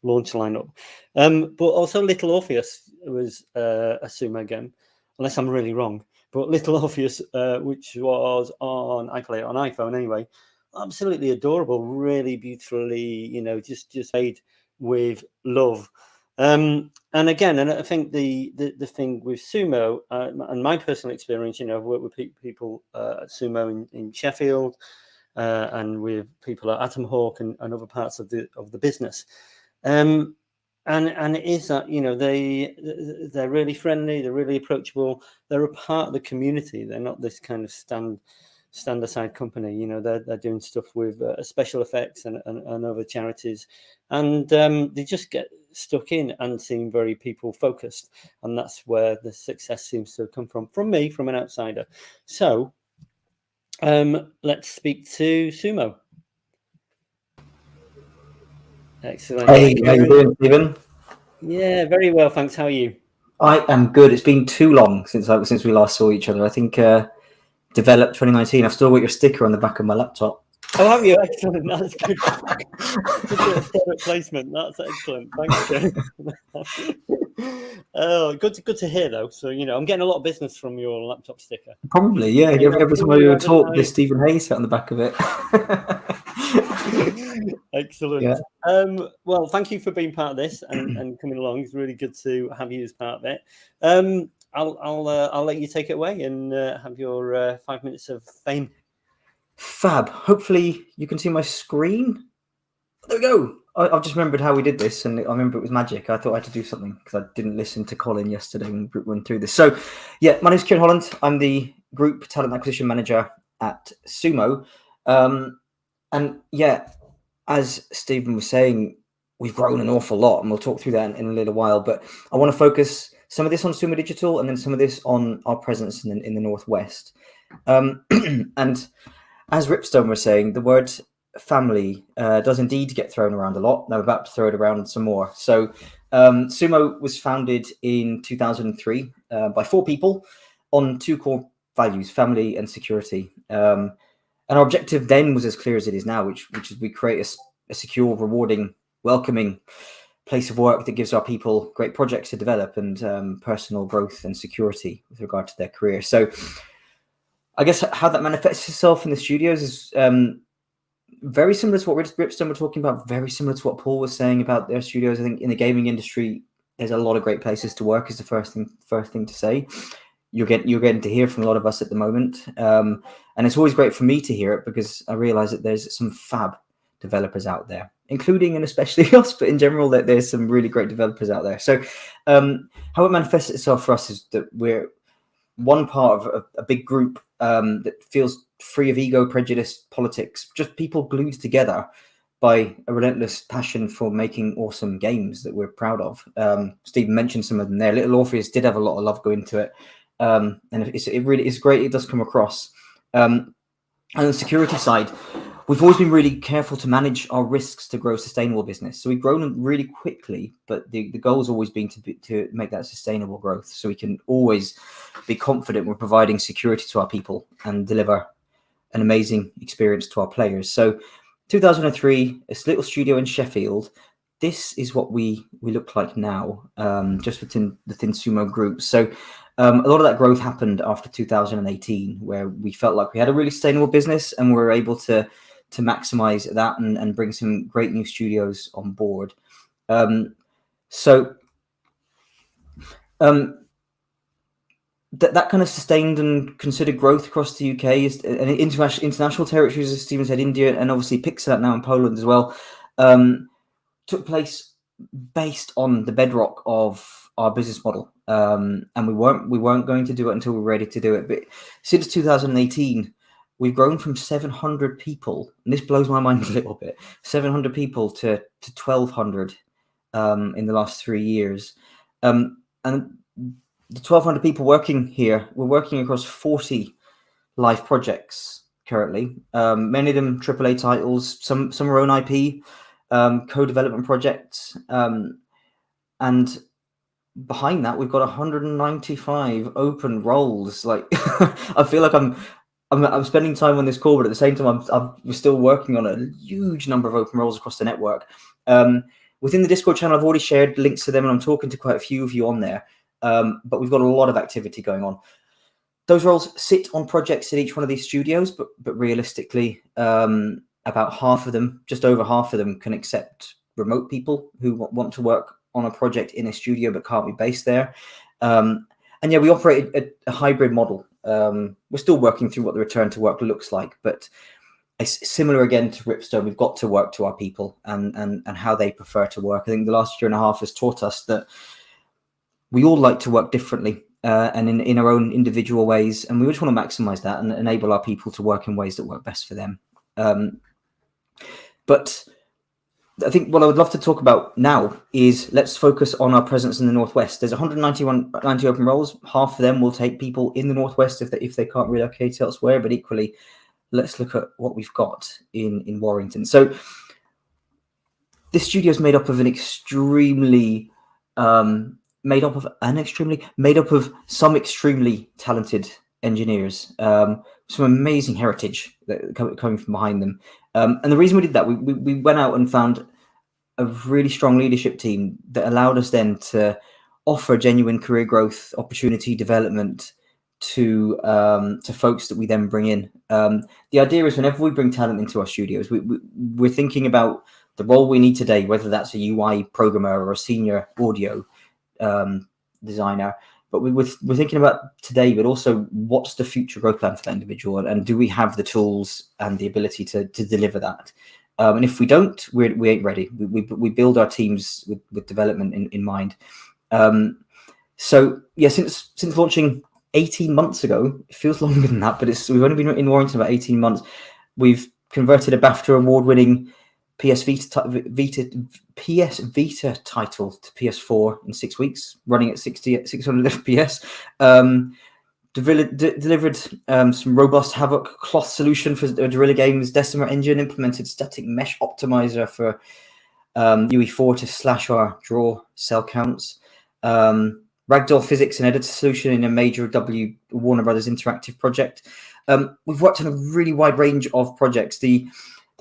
[SPEAKER 2] launch lineup. But also, Little Orpheus was a Sumo game, unless I'm really wrong. But Little Orpheus, which was I play it on iPhone anyway, absolutely adorable, really beautifully, you know, just made with love. And again, and I think the thing with Sumo, and my personal experience, you know, I've worked with people at Sumo in Sheffield, and with people at Atom Hawk and other parts of the business. And it is that, you know, they're really friendly, they're really approachable, they're a part of the community. They're not this kind of stand aside company. You know, they're doing stuff with special effects and other charities, and they just get stuck in and seem very people focused, and that's where the success seems to come from me, from an outsider. So let's speak to Sumo. Excellent.
[SPEAKER 6] Hey, how you doing, Stephen?
[SPEAKER 2] Yeah, very well, thanks. How are you?
[SPEAKER 6] I am good. It's been too long since we last saw each other. I think developed 2019. I've still got your sticker on the back of my laptop.
[SPEAKER 2] Oh, have you? Excellent. That's good. Product placement. That's excellent. Thanks. Oh, good to hear though. So, you know, I'm getting a lot of business from your laptop sticker.
[SPEAKER 6] Probably, yeah. Every time I talk, there's Stephen Hey sat on the back of it.
[SPEAKER 2] Excellent.
[SPEAKER 6] Yeah.
[SPEAKER 2] Well, thank you for being part of this and coming along. It's really good to have you as part of it. I'll let you take it away and have your 5 minutes of fame.
[SPEAKER 6] Fab. Hopefully you can see my screen. There we go. I've just remembered how we did this, and I remember it was magic. I thought I had to do something because I didn't listen to Colin yesterday when we went through this. So, yeah, my name's Kieran Holland. I'm the Group Talent Acquisition Manager at Sumo. And yeah, as Stephen was saying, we've grown an awful lot, and we'll talk through that in a little while. But I want to focus some of this on Sumo Digital, and then some of this on our presence in the Northwest. And as Ripstone was saying, the word family does indeed get thrown around a lot. I'm about to throw it around some more. So Sumo was founded in 2003 by 4 people on 2 core values, family and security. And our objective then was as clear as it is now, which is we create a secure, rewarding, welcoming place of work that gives our people great projects to develop and personal growth and security with regard to their career. So I guess how that manifests itself in the studios is very similar to what Ripstone were talking about, very similar to what Paul was saying about their studios. I think in the gaming industry, there's a lot of great places to work is the first thing to say. You're getting to hear from a lot of us at the moment. And it's always great for me to hear it because I realize that there's some fab developers out there, including and especially us, but in general, that there's some really great developers out there. So how it manifests itself for us is that we're one part of a big group that feels free of ego, prejudice, politics, just people glued together by a relentless passion for making awesome games that we're proud of. Stephen mentioned some of them there. Little Orpheus did have a lot of love go into it. And it really is great. It does come across. And on the security side, we've always been really careful to manage our risks to grow sustainable business. So we've grown really quickly, but the goal has always been to make that sustainable growth. So we can always be confident we're providing security to our people and deliver an amazing experience to our players. So 2003, a little studio in Sheffield. This is what we look like now, just within the Sumo group. So a lot of that growth happened after 2018, where we felt like we had a really sustainable business and we were able to maximize that and bring some great new studios on board. That kind of sustained and considered growth across the UK is and international territories, as Stephen said, India, and obviously Pixar now in Poland as well, took place based on the bedrock of our business model, and we weren't going to do it until we were ready to do it. But since 2018, we've grown from 700 people, and this blows my mind a little bit. 700 people to 1,200 in the last 3 years, and the 1,200 people working here, we're working across 40 live projects currently. Many of them AAA titles, some are own IP, co-development projects, and behind that we've got 195 open roles. Like I feel like I'm spending time on this call, but at the same time we're still working on a huge number of open roles across the network. Within the Discord channel, I've already shared links to them, and I'm talking to quite a few of you on there. But we've got a lot of activity going on. Those roles sit on projects at each one of these studios, but realistically, about half of them, just over half of them, can accept remote people who want to work on a project in a studio but can't be based there. And yeah, we operate a hybrid model. We're still working through what the return to work looks like, but it's similar again to Ripstone. We've got to work to our people and how they prefer to work. I think the last year and a half has taught us that we all like to work differently and in our own individual ways, and we just want to maximize that and enable our people to work in ways that work best for them. But I think what I would love to talk about now is let's focus on our presence in the Northwest. There's 90 open roles. Half of them will take people in the Northwest if they can't relocate elsewhere, but equally, let's look at what we've got in Warrington. So this studio is made up of some extremely talented engineers, some amazing heritage coming from behind them. And the reason we did that, we went out and found a really strong leadership team that allowed us then to offer genuine career growth, opportunity, development to folks that we then bring in. The idea is whenever we bring talent into our studios, we're thinking about the role we need today, whether that's a UI programmer or a senior audio designer, but we're thinking about today, but also what's the future growth plan for that individual, and do we have the tools and the ability to deliver that? And if we don't, we ain't ready. We build our teams with development in mind. So yeah, since launching 18 months ago, it feels longer than that, but we've only been in Warrington about 18 months. We've converted a BAFTA award-winning PS Vita title to PS4 in 6 weeks, running at 600 FPS. Delivered some robust Havoc cloth solution for Guerrilla Games Decima engine, implemented static mesh optimizer for UE4 to slash our draw cell counts. Ragdoll physics and editor solution in a major Warner Brothers interactive project. We've worked on a really wide range of projects. The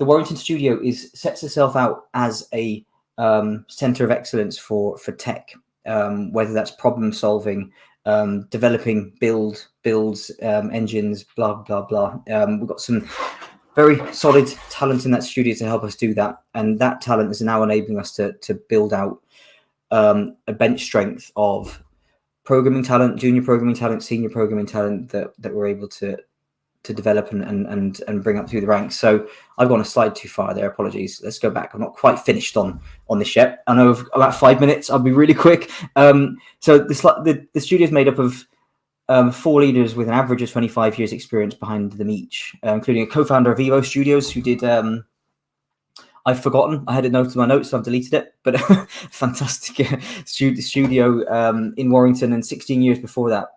[SPEAKER 6] Warrington studio sets itself out as a center of excellence for tech, whether that's problem solving, developing builds, engines, blah, blah, blah. We've got some very solid talent in that studio to help us do that. And that talent is now enabling us to build out a bench strength of programming talent, junior programming talent, senior programming talent that we're able to develop and bring up through the ranks. So I've gone a slide too far there. Apologies. Let's go back. I'm not quite finished on this yet. I know about 5 minutes. I'll be really quick. So the studio is made up of 4 leaders with an average of 25 years experience behind them each, including a co-founder of Evo Studios who did I've forgotten. I had it noted in my notes, so I've deleted it. But fantastic studio in Warrington, and 16 years before that,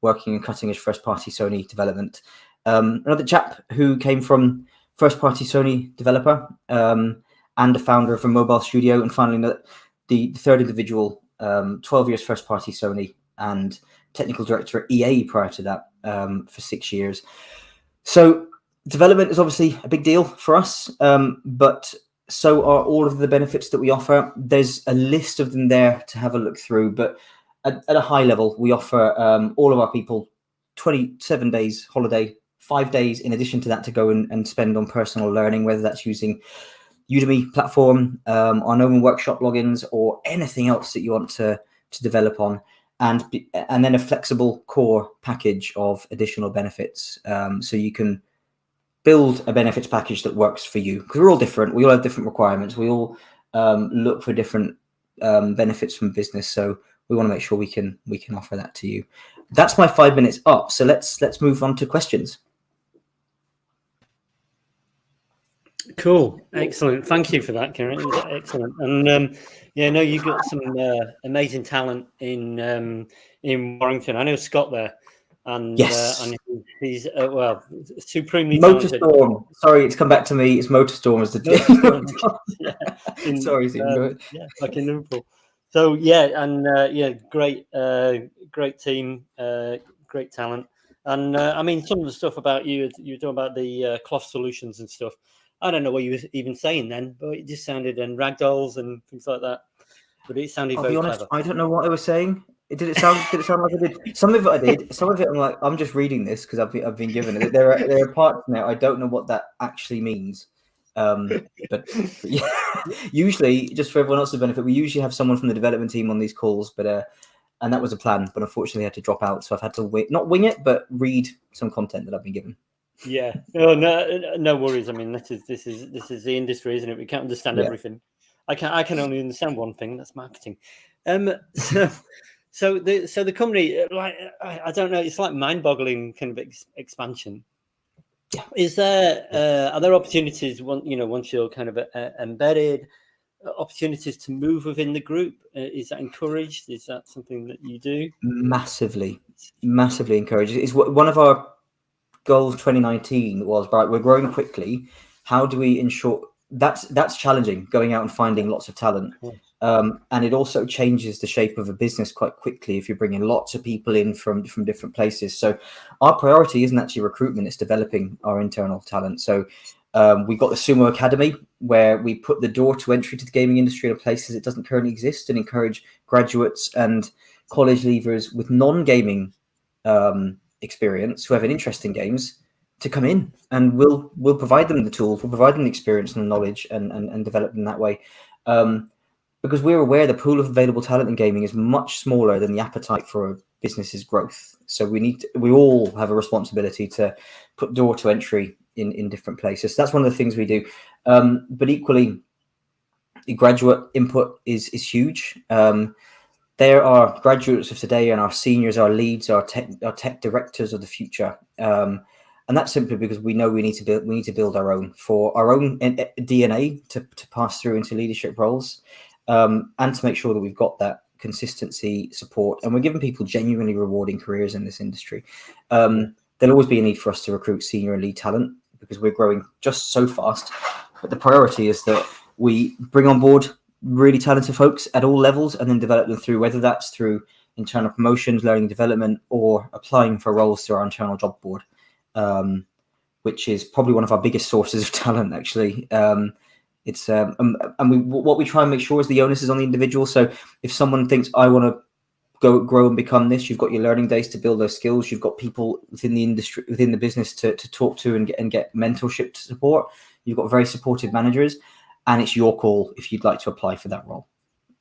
[SPEAKER 6] working in cutting-edge first-party Sony development. Another chap who came from first-party Sony developer and a founder of a mobile studio. And finally, the third individual, 12 years first-party Sony and technical director at EA prior to that for 6 years. So development is obviously a big deal for us, but so are all of the benefits that we offer. There's a list of them there to have a look through, but at a high level, we offer all of our people 27 days holiday, 5 days in addition to that to go and spend on personal learning, whether that's using Udemy platform, our Nomen Workshop logins, or anything else that you want to develop on, and then a flexible core package of additional benefits, so you can build a benefits package that works for you, because we're all different. We all have different requirements. We all look for different benefits from business. So we want to make sure we can offer that to you. That's my 5 minutes up. So let's move on to questions.
[SPEAKER 2] Cool, excellent. Thank you for that, Kieran. It was excellent. And no, you've got some amazing talent in Warrington. I know Scott there, and
[SPEAKER 6] Yes.
[SPEAKER 2] and he's supremely talented.
[SPEAKER 6] Motorstorm. Sorry, it's come back to me. It's Motorstorm as the Sorry, Stephen.
[SPEAKER 2] Like in Liverpool. So great team, great talent. And I mean, some of the stuff about you were talking about the cloth solutions and stuff. I don't know what you were even saying then, but it just sounded, and ragdolls and things like that. But it sounded very clever.
[SPEAKER 6] I don't know what I was saying. Did it sound like I did? Some of it I did. Some of it I'm like, I'm just reading this because I've been given it. There are parts now I don't know what that actually means. But yeah, usually, just for everyone else's benefit, we usually have someone from the development team on these calls. But and that was a plan, but unfortunately, I had to drop out, so I've had to not wing it, but read some content that I've been given.
[SPEAKER 2] Yeah. Oh, no worries. I mean, this is the industry, isn't it? We can't understand everything. I can only understand one thing. That's marketing. So the company, like, I don't know. It's like mind-boggling kind of expansion.
[SPEAKER 6] Yeah.
[SPEAKER 2] Is there are there opportunities once you're kind of embedded, opportunities to move within the group? Is that encouraged? Is that something that you do?
[SPEAKER 6] Massively encouraged. It's one of our goals 2019 was, right, we're growing quickly. How do we ensure that's challenging, going out and finding lots of talent. And it also changes the shape of a business quite quickly if you're bringing lots of people in from different places. So our priority isn't actually recruitment, it's developing our internal talent. So we've got the Sumo Academy, where we put the door to entry to the gaming industry in places it doesn't currently exist, and encourage graduates and college leavers with non-gaming experience who have an interest in games to come in, and we'll provide them the tools, we'll provide them the experience and the knowledge, and develop them that way. Because we're aware the pool of available talent in gaming is much smaller than the appetite for a business's growth. So we all have a responsibility to put door to entry in different places. So that's one of the things we do. But equally, graduate input is huge. There are graduates of today, and our seniors, our leads, our tech directors of the future. And that's simply because we know we need to build our own DNA to pass through into leadership roles. And to make sure that we've got that consistency, support, and we're giving people genuinely rewarding careers in this industry. There'll always be a need for us to recruit senior and lead talent because we're growing just so fast. But the priority is that we bring on board really talented folks at all levels and then develop them through, whether that's through internal promotions, learning and development, or applying for roles through our internal job board, which is probably one of our biggest sources of talent, actually. It's what we try and make sure is the onus is on the individual. So if someone thinks, I want to grow and become this, you've got your learning days to build those skills. You've got people within the industry, within the business to talk to and get mentorship to support. You've got very supportive managers, and it's your call if you'd like to apply for that role.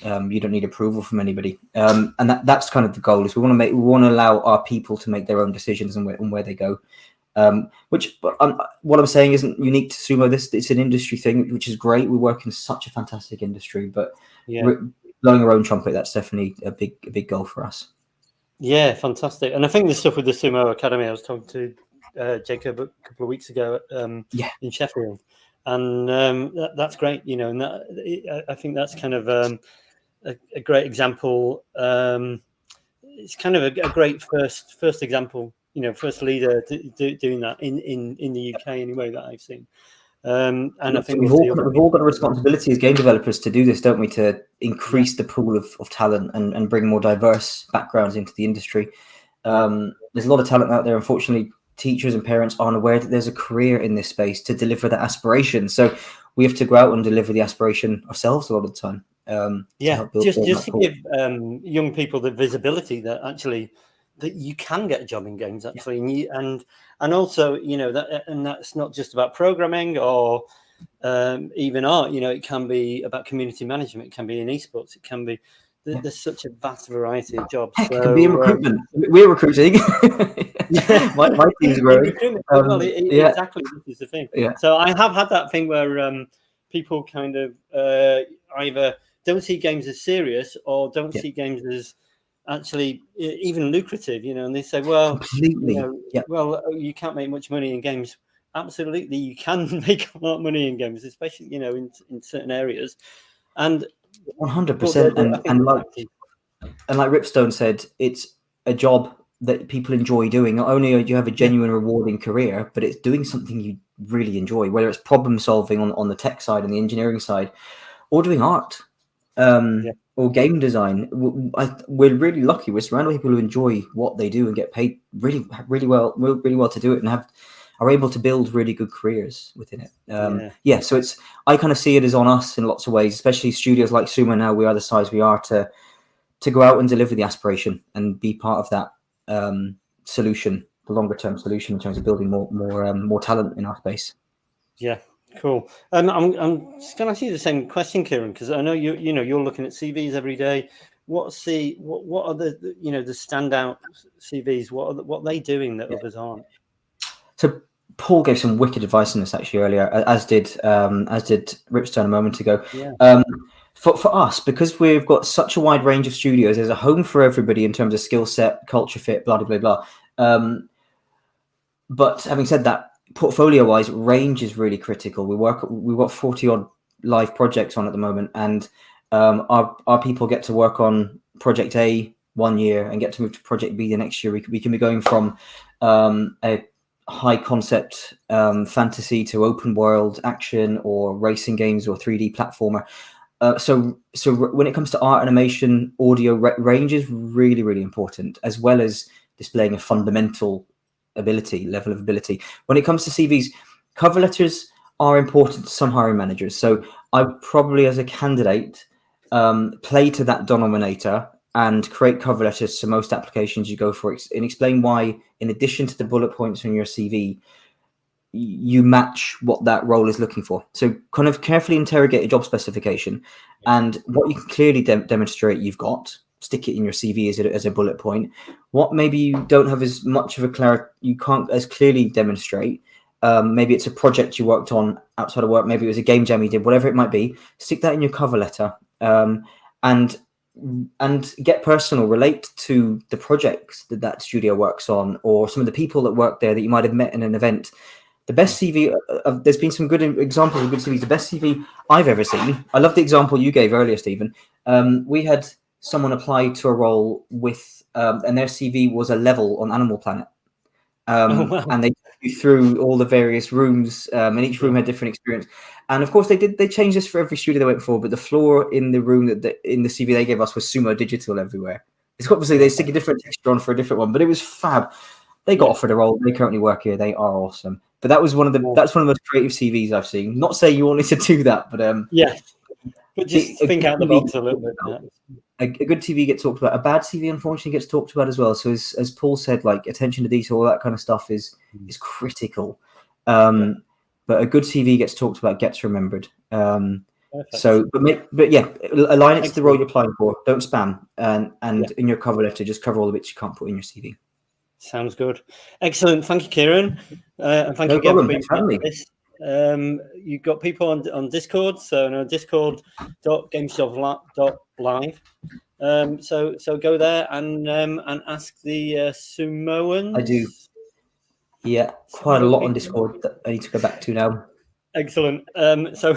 [SPEAKER 6] You don't need approval from anybody. And that's kind of the goal, is we want to allow our people to make their own decisions and where they go. What I'm saying isn't unique to Sumo. It's an industry thing, which is great. We work in such a fantastic industry, but blowing our own trumpet, that's definitely a big goal for us.
[SPEAKER 2] Yeah, fantastic. And I think the stuff with the Sumo Academy, I was talking to Jacob a couple of weeks ago in Sheffield, and that's great. And I think that's kind of a great example. It's kind of a great first example. First leader doing that in the UK anyway that I've seen. And I think
[SPEAKER 6] we've all got a responsibility as game developers to do this, don't we? To increase the pool of talent and bring more diverse backgrounds into the industry. There's a lot of talent out there. Unfortunately, teachers and parents aren't aware that there's a career in this space to deliver that aspiration. So we have to go out and deliver the aspiration ourselves a lot of the time.
[SPEAKER 2] Just to give young people the visibility that actually that you can get a job in games, actually, and also that, and that's not just about programming or even art. It can be about community management. It can be in esports. It can be. There's such a vast variety of jobs.
[SPEAKER 6] Heck, it can be in recruitment. We're recruiting. my team's growing.
[SPEAKER 2] Exactly, this is the thing.
[SPEAKER 6] Yeah.
[SPEAKER 2] So I have had that thing where people kind of either don't see games as serious, or don't
[SPEAKER 6] Yeah.
[SPEAKER 2] see games as actually even lucrative, and they say, well,
[SPEAKER 6] Completely. Yeah.
[SPEAKER 2] well, you can't make much money in games. Absolutely, you can make a lot of money in games, especially in certain areas, and
[SPEAKER 6] 100%. And like Ripstone said, it's a job that people enjoy doing. Not only do you have a genuine, rewarding career, but it's doing something you really enjoy, whether it's problem solving on the tech side and the engineering side, or doing art, or game design. We're really lucky. We're surrounded by people who enjoy what they do and get paid really, really well to do it, and are able to build really good careers within it. So I kind of see it as on us in lots of ways, especially studios like Sumo. Now we are the size we are to go out and deliver the aspiration and be part of that solution, the longer term solution in terms of building more talent in our space.
[SPEAKER 2] Yeah, cool. I'm just going to ask you the same question, Kieran, because I know you're looking at CVs every day. What are the the standout CVs? What are they doing that others aren't?
[SPEAKER 6] So Paul gave some wicked advice on this actually earlier, as did Ripstone a moment ago.
[SPEAKER 2] Yeah.
[SPEAKER 6] For us, because we've got such a wide range of studios, there's a home for everybody in terms of skill set, culture fit, blah, blah, blah, blah. But having said that, portfolio-wise, range is really critical. We've got 40-odd live projects on at the moment, and our people get to work on Project A 1 year and get to move to Project B the next year. We can be going from a high-concept fantasy to open-world action or racing games or 3D platformer. So when it comes to art, animation, audio, range is really, really important, as well as displaying a fundamental level of ability. When it comes to CVs, cover letters are important to some hiring managers. So I probably, as a candidate, play to that denominator and create cover letters to most applications you go for, and explain why, in addition to the bullet points on your CV, you match what that role is looking for. So kind of carefully interrogate a job specification, and what you can clearly demonstrate you've got, stick it in your CV as a bullet point. What maybe you don't have as much of you can't as clearly demonstrate. Maybe it's a project you worked on outside of work. Maybe it was a game jam you did, whatever it might be. Stick that in your cover letter, and get personal. Relate to the projects that studio works on, or some of the people that work there that you might have met in an event. The best CV, there's been some good examples of good CVs. The best CV I've ever seen. I love the example you gave earlier, Stephen. We had someone apply to a role with, and their CV was a level on Animal Planet. And they took you through all the various rooms, and each room had different experience. And of course, they changed this for every studio they went for, but the floor in the room in the CV they gave us was Sumo Digital everywhere. It's obviously they stick a different texture on for a different one, but it was fab. They got offered a role. They currently work here. They are awesome. But that's one of the most creative CVs I've seen. Not saying you wanted to do that, but
[SPEAKER 2] but just think out the box a little bit.
[SPEAKER 6] A good TV gets talked about. A bad CV, unfortunately, gets talked about as well. So as Paul said, like attention to detail, all that kind of stuff is critical. But a good CV gets talked about, gets remembered. So, but yeah, align it to the role you're applying for. Don't spam, and in your cover letter, just cover all the bits you can't put in your CV.
[SPEAKER 2] Sounds good. Excellent. Thank you, Kieran. And thank you again for being part of this. You've got people on Discord, so no, discord.gamesjobs.live. So go there and ask the Sumoans.
[SPEAKER 6] I do. Yeah, quite a lot on Discord that I need to go back to now.
[SPEAKER 2] Excellent. So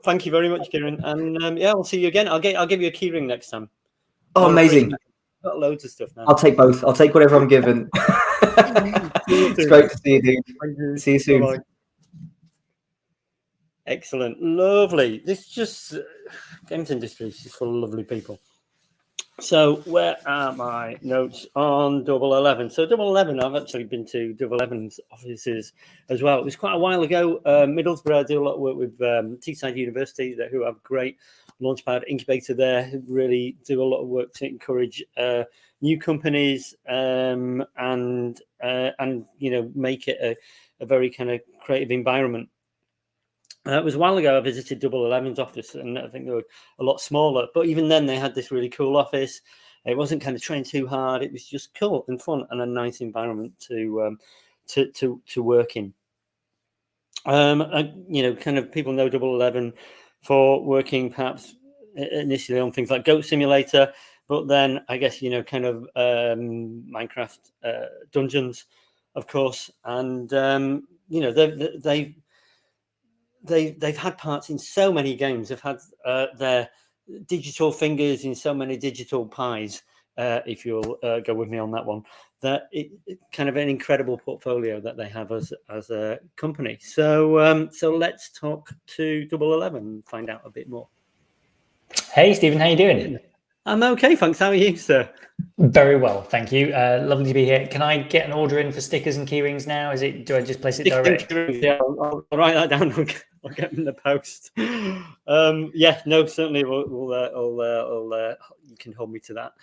[SPEAKER 2] thank you very much, Kieran. And I'll see you again. I'll give you a key ring next time.
[SPEAKER 6] Oh, amazing.
[SPEAKER 2] Got loads of stuff now.
[SPEAKER 6] I'll take both. I'll take whatever I'm given. It's great to see you, dude.
[SPEAKER 2] Thank you.
[SPEAKER 6] See you soon.
[SPEAKER 2] Bye-bye. Excellent. Lovely. This just games industry is just full of lovely people. So where are my notes on Double 11? So Double 11, I've actually been to Double 11's offices as well. It was quite a while ago. Middlesbrough, I do a lot of work with Teesside University, who have great Launchpad incubator there, who really do a lot of work to encourage new companies and make it a very kind of creative environment. It was a while ago I visited Double 11's office, and I think they were a lot smaller. But even then, they had this really cool office. It wasn't kind of trained too hard. It was just cool and fun and a nice environment to work in. Kind of people know Double 11 for working perhaps initially on things like Goat Simulator, but then I guess, you know, kind of Minecraft Dungeons, of course, and you know, they've had parts in so many games. They've had their digital fingers in so many digital pies. If you'll go with me on that one, that it kind of an incredible portfolio that they have as a company. So so let's talk to Double 11 and find out a bit more.
[SPEAKER 7] Hey Stephen, how you doing?
[SPEAKER 2] I'm okay, thanks. How are you, sir?
[SPEAKER 7] Very well, thank you. Lovely to be here. Can I get an order in for stickers and keyrings now? Do I just place it direct?
[SPEAKER 2] Yeah, I'll write that down. I'll get them in the post. Yeah, no, certainly. You can hold me to that.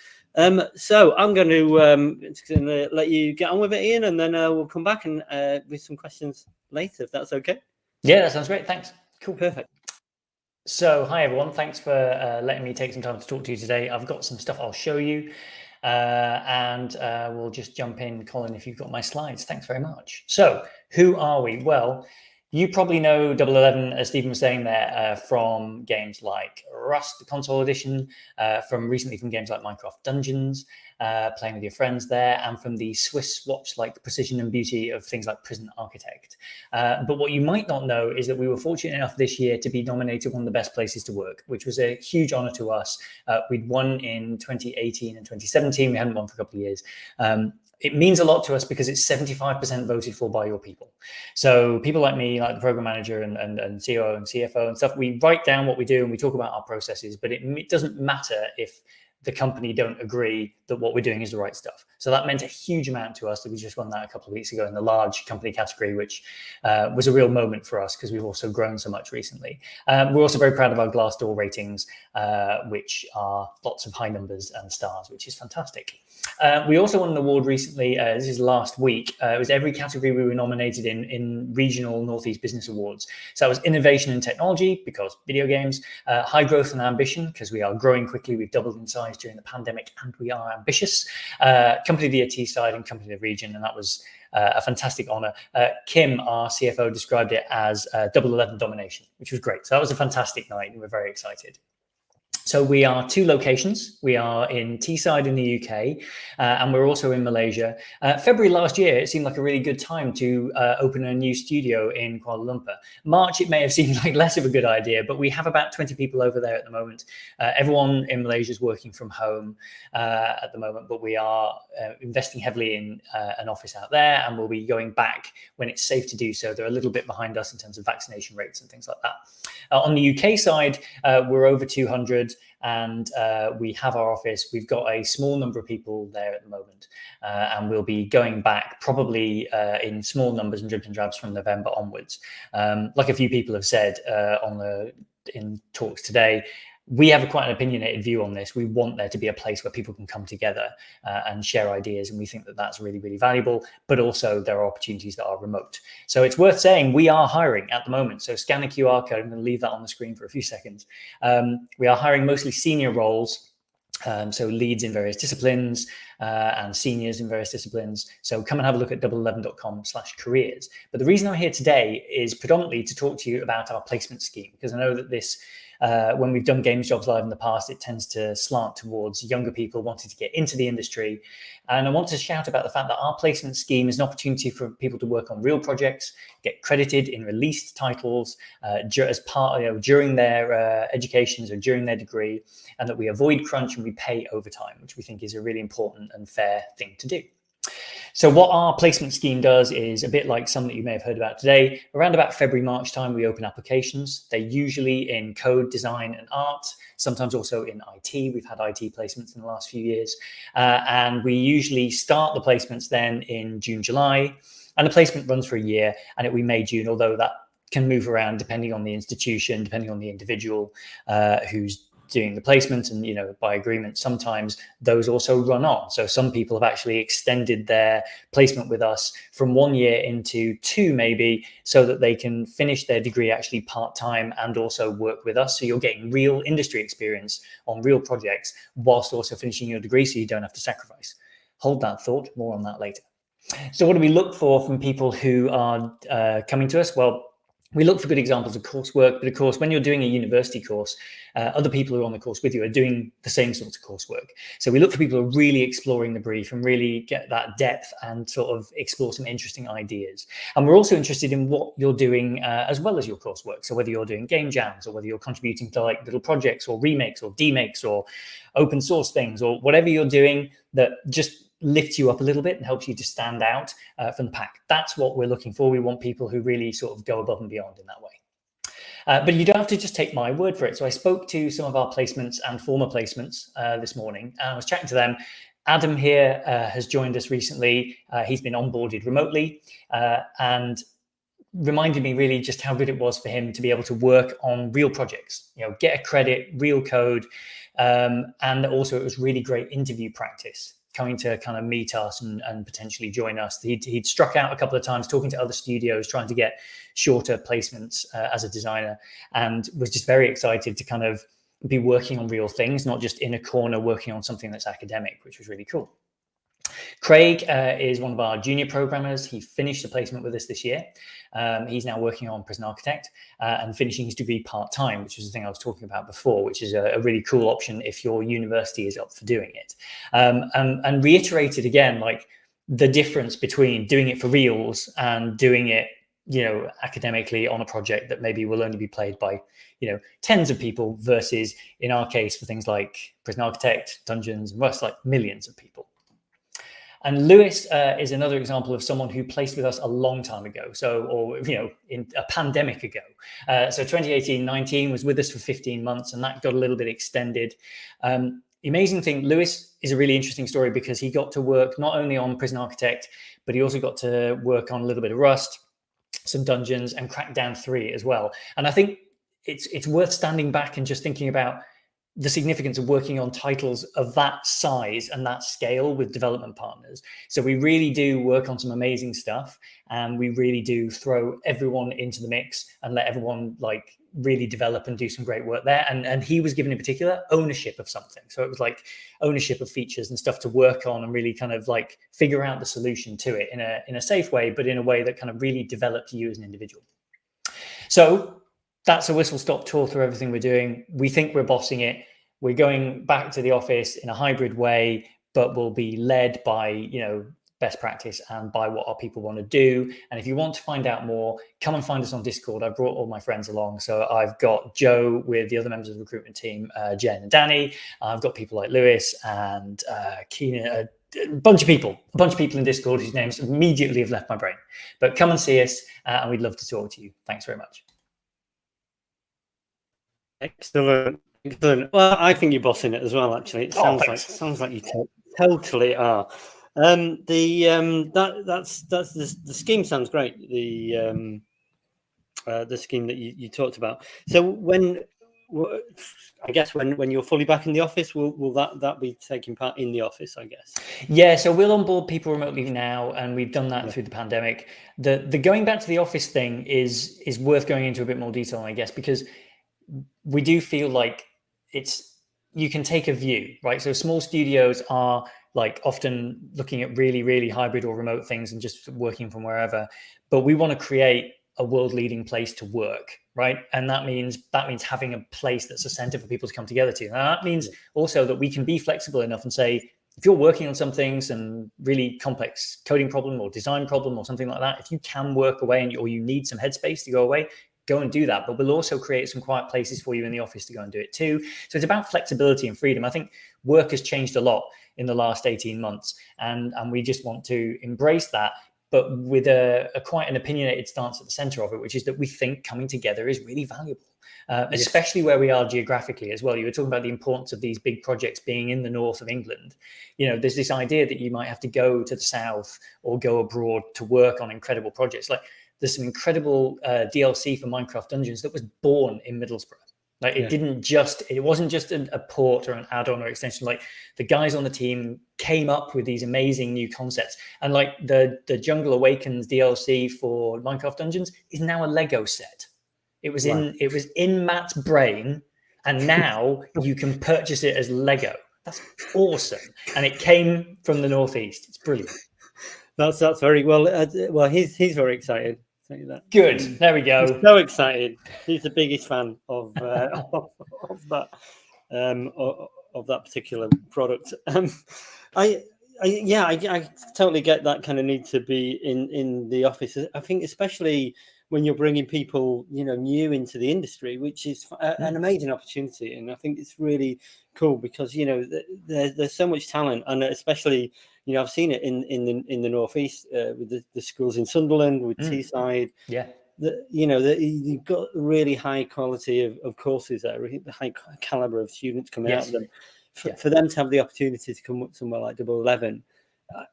[SPEAKER 2] So I'm going to let you get on with it, Ian, and then we'll come back and with some questions later, if that's okay.
[SPEAKER 7] Yeah, that sounds great. Thanks. Cool.
[SPEAKER 2] Perfect.
[SPEAKER 7] So, hi everyone. Thanks for letting me take some time to talk to you today. I've got some stuff I'll show you, and we'll just jump in, Colin, if you've got my slides. Thanks very much. So, who are we? Well, you probably know Double 11, as Stephen was saying there, from games like Rust, the console edition, recently from games like Minecraft Dungeons, playing with your friends there, and from the Swiss watch-like precision and beauty of things like Prison Architect. But what you might not know is that we were fortunate enough this year to be nominated one of the best places to work, which was a huge honor to us. We'd won in 2018 and 2017. We hadn't won for a couple of years. It means a lot to us because it's 75% voted for by your people. So people like me, like the program manager and COO and CFO and stuff, we write down what we do and we talk about our processes, but it doesn't matter if the company don't agree that what we're doing is the right stuff. So that meant a huge amount to us that we just won that a couple of weeks ago in the large company category, which was a real moment for us because we've also grown so much recently. We're also very proud of our Glassdoor ratings, which are lots of high numbers and stars, which is fantastic. We also won an award recently. This is last week. It was every category we were nominated in regional Northeast Business Awards. So that was innovation and technology, because video games, high growth and ambition, because we are growing quickly. We've doubled in size during the pandemic and we are ambitious. Company of the Year Teesside and Company of the Region, and that was a fantastic honor. Kim, our CFO, described it as Double 11 domination, which was great. So that was a fantastic night and we're very excited. So we are 2 locations. We are in Teesside in the UK, and we're also in Malaysia. February last year, it seemed like a really good time to open a new studio in Kuala Lumpur. March, it may have seemed like less of a good idea, but we have about 20 people over there at the moment. Everyone in Malaysia is working from home at the moment, but we are investing heavily in an office out there, and we'll be going back when it's safe to do so. They're a little bit behind us in terms of vaccination rates and things like that. On the UK side, we're over 200. And we have our office. We've got a small number of people there at the moment, and we'll be going back probably in small numbers and dribs and drabs from November onwards. Like a few people have said in talks today, we have quite an opinionated view on this. We want there to be a place where people can come together and share ideas. And we think that that's really, really valuable. But also there are opportunities that are remote. So it's worth saying we are hiring at the moment. So scan the QR code. I'm going to leave that on the screen for a few seconds. We are hiring mostly senior roles. So leads in various disciplines and seniors in various disciplines. So come and have a look at double11.com/careers. But the reason I'm here today is predominantly to talk to you about our placement scheme, because I know that this, when we've done Games Jobs Live in the past, it tends to slant towards younger people wanting to get into the industry. And I want to shout about the fact that our placement scheme is an opportunity for people to work on real projects, get credited in released titles as part, during their educations or during their degree, and that we avoid crunch and we pay overtime, which we think is a really important and fair thing to do. So what our placement scheme does is a bit like some that you may have heard about today. Around about February, March time, we open applications. They're usually in code, design and art, sometimes also in IT. We've had IT placements in the last few years. And we usually start the placements then in June, July, and the placement runs for a year, and it'll be May, June, although that can move around depending on the institution, depending on the individual who's doing the placement, and by agreement sometimes those also run on. So some people have actually extended their placement with us from 1 year into 2 maybe, so that they can finish their degree actually part-time and also work with us. So you're getting real industry experience on real projects whilst also finishing your degree, so you don't have to sacrifice. Hold that thought, more on that later. So what do we look for from people who are coming to us? Well, We look for good examples of coursework, but of course, when you're doing a university course, other people who are on the course with you are doing the same sorts of coursework. So we look for people who are really exploring the brief and really get that depth and sort of explore some interesting ideas. And we're also interested in what you're doing as well as your coursework. So whether you're doing game jams or whether you're contributing to like little projects or remakes or demakes or open source things or whatever you're doing that just lifts you up a little bit and helps you to stand out from the pack. That's what we're looking for. We want people who really sort of go above and beyond in that way. But you don't have to just take my word for it. So I spoke to some of our placements and former placements this morning, and I was chatting to them. Adam here has joined us recently. He's been onboarded remotely and reminded me really just how good it was for him to be able to work on real projects, you know, get a credit, real code. And also it was really great interview practice, coming to kind of meet us and potentially join us. He'd struck out a couple of times talking to other studios, trying to get shorter placements as a designer, and was just very excited to kind of be working on real things, not just in a corner working on something that's academic, which was really cool. Craig is one of our junior programmers. He finished a placement with us this year. He's now working on Prison Architect and finishing his degree part-time, which is the thing I was talking about before, which is a really cool option if your university is up for doing it. And reiterated again, like the difference between doing it for reals and doing it, you know, academically on a project that maybe will only be played by, you know, tens of people versus in our case for things like Prison Architect, Dungeons and Rust, like millions of people. And Lewis is another example of someone who placed with us a long time ago. So, or, you know, in a pandemic ago. So 2018-19 was with us for 15 months and that got a little bit extended. The amazing thing, Lewis is a really interesting story because he got to work not only on Prison Architect, but he also got to work on a little bit of Rust, some Dungeons and Crackdown 3 as well. And I think it's worth standing back and just thinking about the significance of working on titles of that size and that scale with development partners. So we really do work on some amazing stuff, and we really do throw everyone into the mix and let everyone like really develop and do some great work there. And he was given in particular ownership of something. So it was like ownership of features and stuff to work on and really kind of like figure out the solution to it in a safe way, but in a way that kind of really developed you as an individual. So that's a whistle-stop tour through everything we're doing. We think we're bossing it. We're going back to the office in a hybrid way, but we'll be led by, you know, best practice and by what our people want to do. And if you want to find out more, come and find us on Discord. I've brought all my friends along. So I've got Joe with the other members of the recruitment team, Jen and Danny. I've got people like Lewis and Keenan, a bunch of people in Discord whose names immediately have left my brain. But come and see us and we'd love to talk to you. Thanks very much.
[SPEAKER 2] Excellent. Well, I think you're bossing it as well. Actually, it sounds like you totally are. The scheme sounds great. The scheme that you talked about. So I guess when you're fully back in the office, will that be taking part in the office? I guess.
[SPEAKER 7] Yeah, so we'll onboard people remotely now, and we've done that through the pandemic. The going back to the office thing is worth going into a bit more detail, I guess, because we do feel like you can take a view, right? So small studios are like often looking at really, really hybrid or remote things and just working from wherever. But we want to create a world-leading place to work, right? And that means having a place that's a center for people to come together to. And that means also that we can be flexible enough and say, if you're working on something, some really complex coding problem or design problem or something like that, if you can work away or you need some headspace to go away, go and do that. But we'll also create some quiet places for you in the office to go and do it too. So it's about flexibility and freedom. I think work has changed a lot in the last 18 months. And we just want to embrace that, but with a quite an opinionated stance at the center of it, which is that we think coming together is really valuable, especially where we are geographically as well. You were talking about the importance of these big projects being in the north of England. You know, there's this idea that you might have to go to the south or go abroad to work on incredible projects. Like, there's some incredible DLC for Minecraft Dungeons that was born in Middlesbrough. Like it wasn't just a port or an add-on or extension. Like the guys on the team came up with these amazing new concepts. And like the Jungle Awakens DLC for Minecraft Dungeons is now a Lego set. It was in Matt's brain, and now you can purchase it as Lego. That's awesome. And it came from the Northeast. It's brilliant.
[SPEAKER 2] That's very well. Well, he's very excited. tell you that.
[SPEAKER 7] Good. There we go.
[SPEAKER 2] He's so excited. He's the biggest fan of of that of that particular product. I totally get that kind of need to be in the office. I think especially when you're bringing people, new into the industry, which is an amazing opportunity. And I think it's really cool because, there's so much talent, and especially, I've seen it in the Northeast with the schools in Sunderland, with Teesside.
[SPEAKER 7] Yeah.
[SPEAKER 2] You've got really high quality of courses there, the high caliber of students coming out of them. For them to have the opportunity to come up somewhere like Double 11,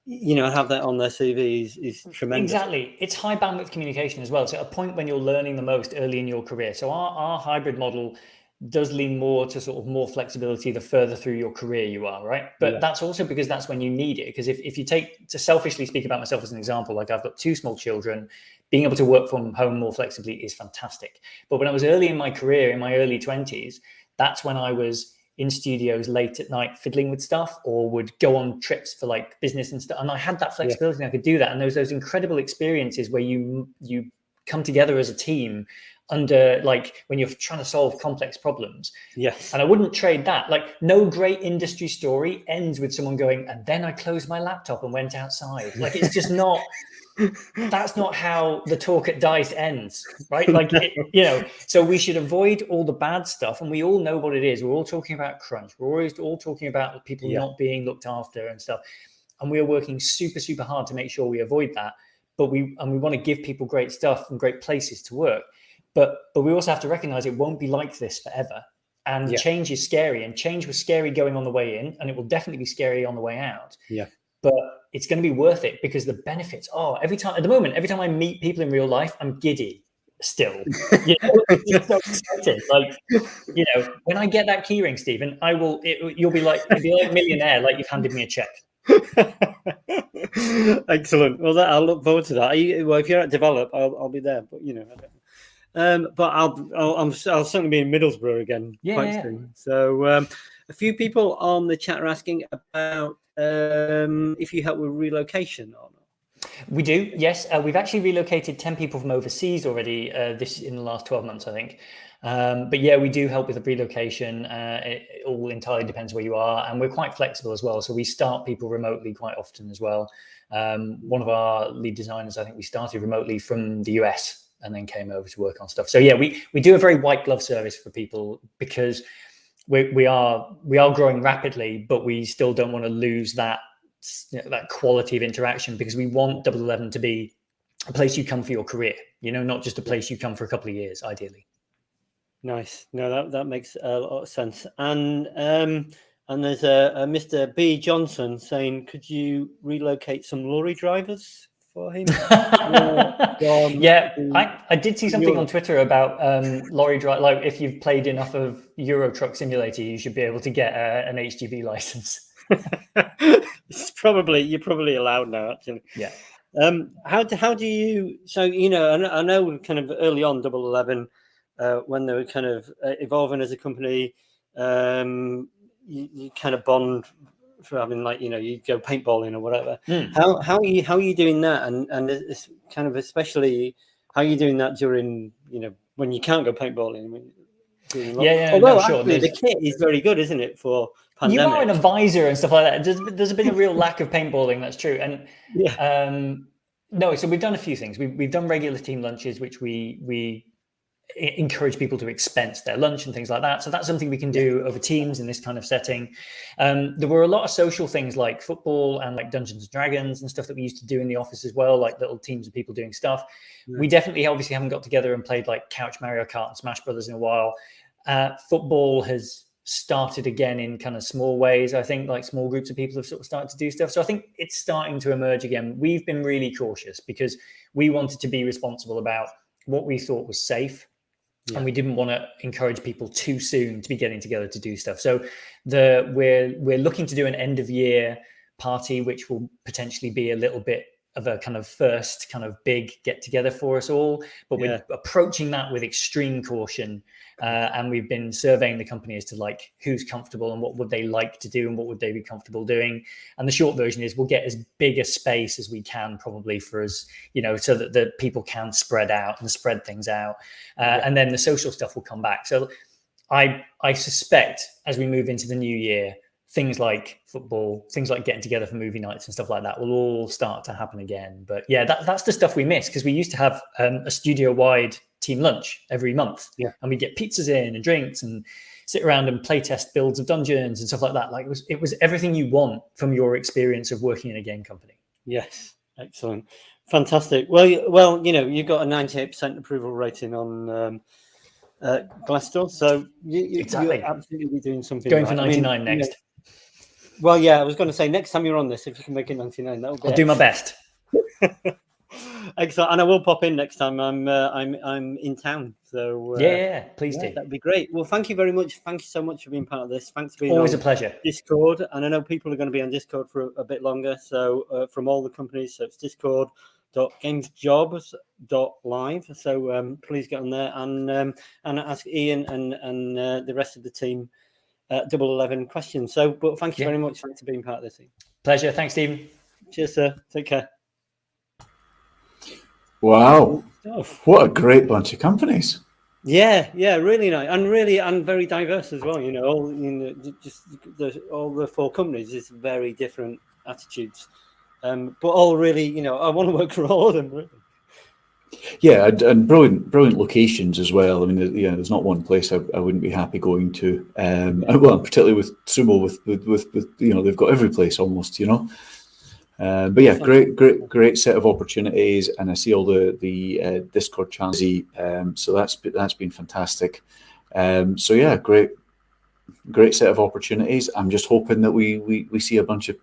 [SPEAKER 2] have that on their CV is tremendous.
[SPEAKER 7] Exactly. It's high bandwidth communication as well. So at a point when you're learning the most early in your career. So our hybrid model does lean more to sort of more flexibility the further through your career you are, right? But that's also because that's when you need it. Because if you take, to selfishly speak about myself as an example, like I've got 2 small children, being able to work from home more flexibly is fantastic. But when I was early in my career, in my early 20s, that's when I was in studios late at night fiddling with stuff, or would go on trips for like business and stuff. And I had that flexibility and I could do that. And there's those incredible experiences where you come together as a team under, like, when you're trying to solve complex problems.
[SPEAKER 2] Yes.
[SPEAKER 7] And I wouldn't trade that. Like, no great industry story ends with someone going, and then I closed my laptop and went outside. Like, it's just not, that's not how the talk at DICE ends, right? Like, so we should avoid all the bad stuff. And we all know what it is. We're all talking about crunch. We're always all talking about people not being looked after and stuff. And we are working super, super hard to make sure we avoid that. But we want to give people great stuff and great places to work. But we also have to recognize it won't be like this forever. And change is scary. And change was scary going on the way in, and it will definitely be scary on the way out.
[SPEAKER 2] Yeah.
[SPEAKER 7] But it's going to be worth it because the benefits are, every time I meet people in real life, I'm giddy still. It's so exciting. Like, when I get that keyring, Stephen, you'll be like millionaire, like you've handed me a check.
[SPEAKER 2] Excellent. Well, I'll look forward to that. If you're at Develop, I'll be there. But I don't know. But I'll certainly be in Middlesbrough again quite soon. So a few people on the chat are asking about if you help with relocation or not.
[SPEAKER 7] We do, yes. We've actually relocated 10 people from overseas already in the last 12 months, I think. But yeah, we do help with the relocation. It all entirely depends where you are, and we're quite flexible as well. So we start people remotely quite often as well. One of our lead designers, I think we started remotely from the US and then came over to work on stuff. So yeah, we do a very white glove service for people because we are growing rapidly, but we still don't want to lose that quality of interaction, because we want Double 11 to be a place you come for your career, not just a place you come for a couple of years, ideally.
[SPEAKER 2] Nice. No, that makes a lot of sense. And there's a Mr. B. Johnson saying, could you relocate some lorry drivers for him?
[SPEAKER 7] I did see something on Twitter about lorry drive. Like, if you've played enough of Euro Truck Simulator, you should be able to get an HGV license.
[SPEAKER 2] You're probably allowed now, actually.
[SPEAKER 7] Yeah.
[SPEAKER 2] How do you? So I know kind of early on Double 11, when they were kind of evolving as a company, you kind of bond for having, like, you go paintballing or whatever. How are you doing that? And it's kind of, especially, how are you doing that during when you can't go paintballing? Although actually the kit is very good, isn't it, for pandemic?
[SPEAKER 7] You are in a visor and stuff like that. There's been a real lack of paintballing, that's true. And so we've done a few things. We've done regular team lunches, which we encourage people to expense their lunch and things like that. So that's something we can do over Teams in this kind of setting. There were a lot of social things like football and like Dungeons and Dragons and stuff that we used to do in the office as well, like little teams of people doing stuff. We definitely obviously haven't got together and played like Couch Mario Kart and Smash Brothers in a while. Football has started again in kind of small ways. I think like small groups of people have sort of started to do stuff. So I think it's starting to emerge again. We've been really cautious because we wanted to be responsible about what we thought was safe. And we didn't want to encourage people too soon to be getting together to do stuff. So we're looking to do an end of year party, which will potentially be a little bit a kind of first kind of big get together for us all, but we're approaching that with extreme caution. And we've been surveying the company as to like who's comfortable and what would they like to do and what would they be comfortable doing. And the short version is we'll get as big a space as we can probably for us, you know, so that the people can spread out and spread things out. And then the social stuff will come back. So I suspect as we move into the new year, things like football, things like getting together for movie nights and stuff like that will all start to happen again. But yeah, that's the stuff we miss, because we used to have a studio-wide team lunch every month, and we get pizzas in and drinks and sit around and play test builds of dungeons and stuff like that. Like it was everything you want from your experience of working in a game company.
[SPEAKER 2] Yes, excellent, fantastic. Well, you know, you got a 98% approval rating on Glassdoor, so you're absolutely doing something.
[SPEAKER 7] Going right. For 99 next.
[SPEAKER 2] Well, yeah, I was going to say next time you're on this, if you can make it 99, that would be.
[SPEAKER 7] I'll do my best.
[SPEAKER 2] Excellent, and I will pop in next time I'm in town. So
[SPEAKER 7] please do.
[SPEAKER 2] That'd be great. Well, thank you very much. Thank you so much for being part of this. Thanks for being
[SPEAKER 7] always a pleasure.
[SPEAKER 2] Discord, and I know people are going to be on Discord for a bit longer. So from all the companies, so it's discord.gamesjobs.live. So please get on there and ask Ian and the rest of the team 11 questions. So, but thank you very much for being part of this.
[SPEAKER 7] Pleasure. Thanks, Stephen.
[SPEAKER 2] Cheers, sir. Take care.
[SPEAKER 1] Wow, what a great bunch of companies.
[SPEAKER 2] Yeah, really nice and very diverse as well. You know, all the four companies is very different attitudes, but all really, you know, I want to work for all of them. Really.
[SPEAKER 1] Yeah, and brilliant locations as well. I mean, there's not one place I wouldn't be happy going to. Well, particularly with Sumo, with you know, they've got every place almost, you know. But yeah, great set of opportunities, and I see all the Discord channels. So that's been fantastic. So yeah, great set of opportunities. I'm just hoping that we see a bunch of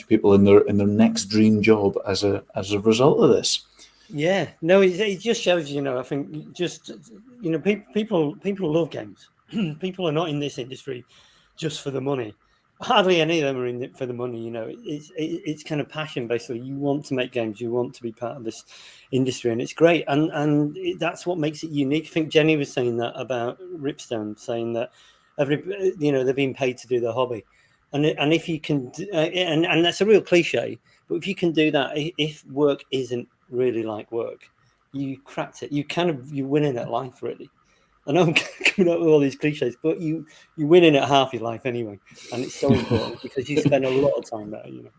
[SPEAKER 1] people in their next dream job as a result of this.
[SPEAKER 2] Yeah, no, it just shows, you know, I think just, you know, people love games. People are not in this industry just for the money. Hardly any of them are in it for the money. You know, it's kind of passion, basically. You want to make games, you want to be part of this industry, and it's great. And that's what makes it unique. I think Jenny was saying that about Ripstone, saying that they're being paid to do their hobby, and if you can, and that's a real cliche, but if you can do that, if work isn't really like work, you cracked it. You're winning at life, really. I know I'm coming up with all these cliches, but you're winning at half your life anyway, and it's so important because you spend a lot of time there. You know.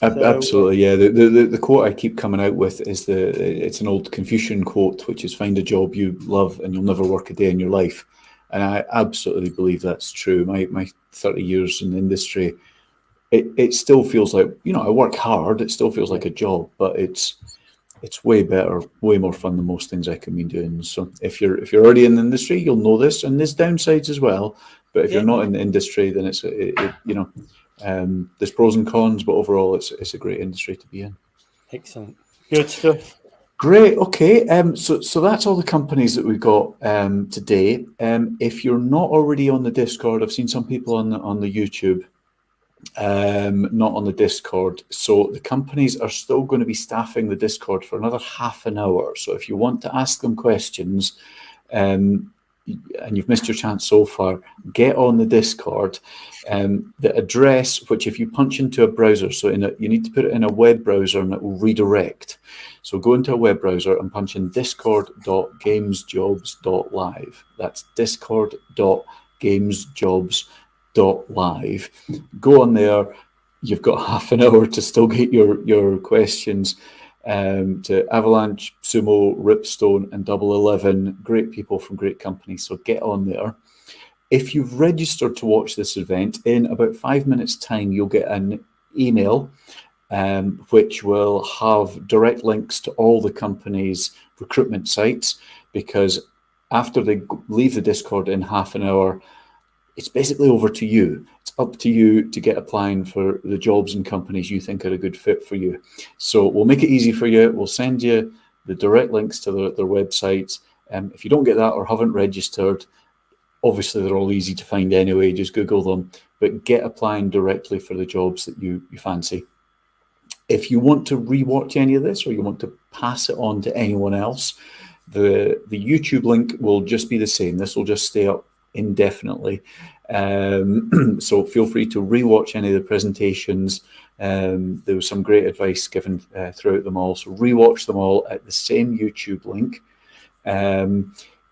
[SPEAKER 1] Absolutely, yeah. The quote I keep coming out with is it's an old Confucian quote, which is "Find a job you love, and you'll never work a day in your life." And I absolutely believe that's true. My 30 years in the industry, it still feels like, you know, I work hard. It still feels like a job, but it's way better, way more fun than most things I can be doing. So if you're already in the industry, you'll know this, and there's downsides as well. But if you're not in the industry, then there's pros and cons, but overall, it's a great industry to be in.
[SPEAKER 2] Excellent, good stuff.
[SPEAKER 1] Great. Okay. So that's all the companies that we've got today. If you're not already on the Discord, I've seen some people on the YouTube. Not on the Discord. So the companies are still going to be staffing the Discord for another half an hour. So if you want to ask them questions, and you've missed your chance so far, get on the Discord. The address, which if you punch into a browser, so you need to put it in a web browser and it will redirect. So go into a web browser and punch in discord.gamesjobs.live. That's discord.gamesjobs.live. Go on there. You've got half an hour to still get your questions to Avalanche, Sumo, Ripstone, and 11. Great people from great companies. So get on there. If you've registered to watch this event, in about 5 minutes' time, you'll get an email which will have direct links to all the companies' recruitment sites, because after they leave the Discord in half an hour, it's basically over to you. It's up to you to get applying for the jobs and companies you think are a good fit for you. So we'll make it easy for you. We'll send you the direct links to their websites. If you don't get that or haven't registered, obviously they're all easy to find anyway. Just Google them, but get applying directly for the jobs that you fancy. If you want to rewatch any of this or you want to pass it on to anyone else, the YouTube link will just be the same. This will just stay up indefinitely. So feel free to rewatch any of the presentations. There was some great advice given throughout them all. So rewatch them all at the same YouTube link.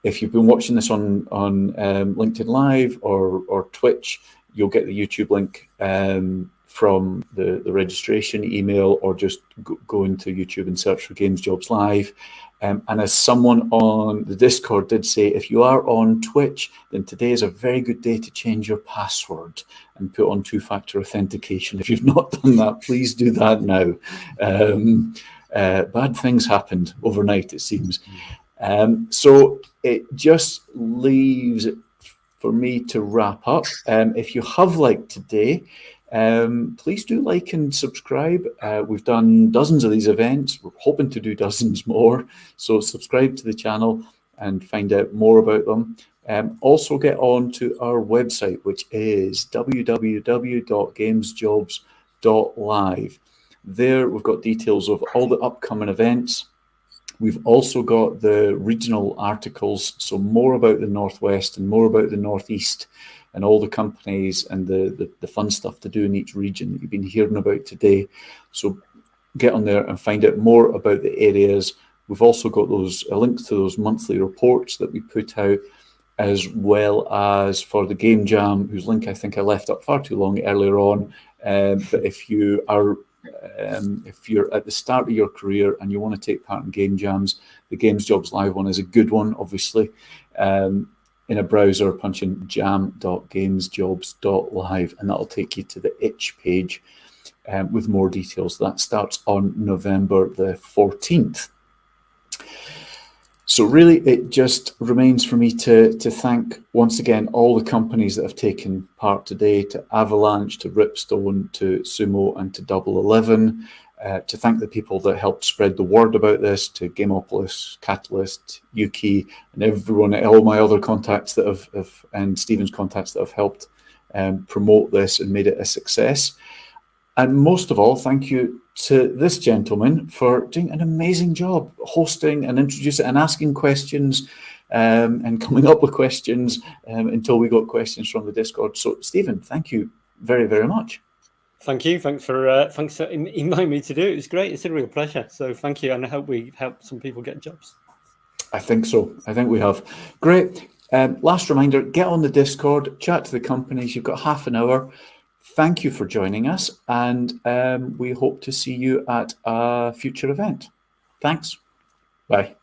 [SPEAKER 1] If you've been watching this on LinkedIn Live or Twitch, you'll get the YouTube link from the registration email, or just go into YouTube and search for Games Jobs Live. And as someone on the Discord did say, if you are on Twitch, then today is a very good day to change your password and put on two-factor authentication. If you've not done that, please do that now. Bad things happened overnight, it seems. So it just leaves it for me to wrap up. If you have liked today, please do like and subscribe. We've done dozens of these events. We're hoping to do dozens more. So subscribe to the channel and find out more about them. Also get on to our website, which is www.gamesjobs.live. There we've got details of all the upcoming events. We've also got the regional articles, so more about the Northwest and more about the Northeast and all the companies and the fun stuff to do in each region that you've been hearing about today. So get on there and find out more about the areas. We've also got those links to those monthly reports that we put out, as well as for the Game Jam, whose link I think I left up far too long earlier on. But if you are if you're at the start of your career and you want to take part in game jams, the Games Jobs Live one is a good one, obviously. In a browser, punch in jam.gamesjobs.live, and that'll take you to the itch page with more details. That starts on November the 14th. So really, it just remains for me to thank once again all the companies that have taken part today, to Avalanche, to Ripstone, to Sumo, and to Double 11. To thank the people that helped spread the word about this, to Gameopolis, Catalyst, Yuki, and everyone, all my other contacts that have and Stephen's contacts that have helped promote this and made it a success. And most of all, thank you to this gentleman for doing an amazing job hosting and introducing and asking questions and coming up with questions until we got questions from the Discord. So, Stephen, thank you very, very much.
[SPEAKER 2] Thank you. Thanks for inviting me to do it. It was great. It's a real pleasure. So thank you. And I hope we help some people get jobs.
[SPEAKER 1] I think so. I think we have. Great. Last reminder, get on the Discord, chat to the companies. You've got half an hour. Thank you for joining us, and we hope to see you at a future event. Thanks. Bye.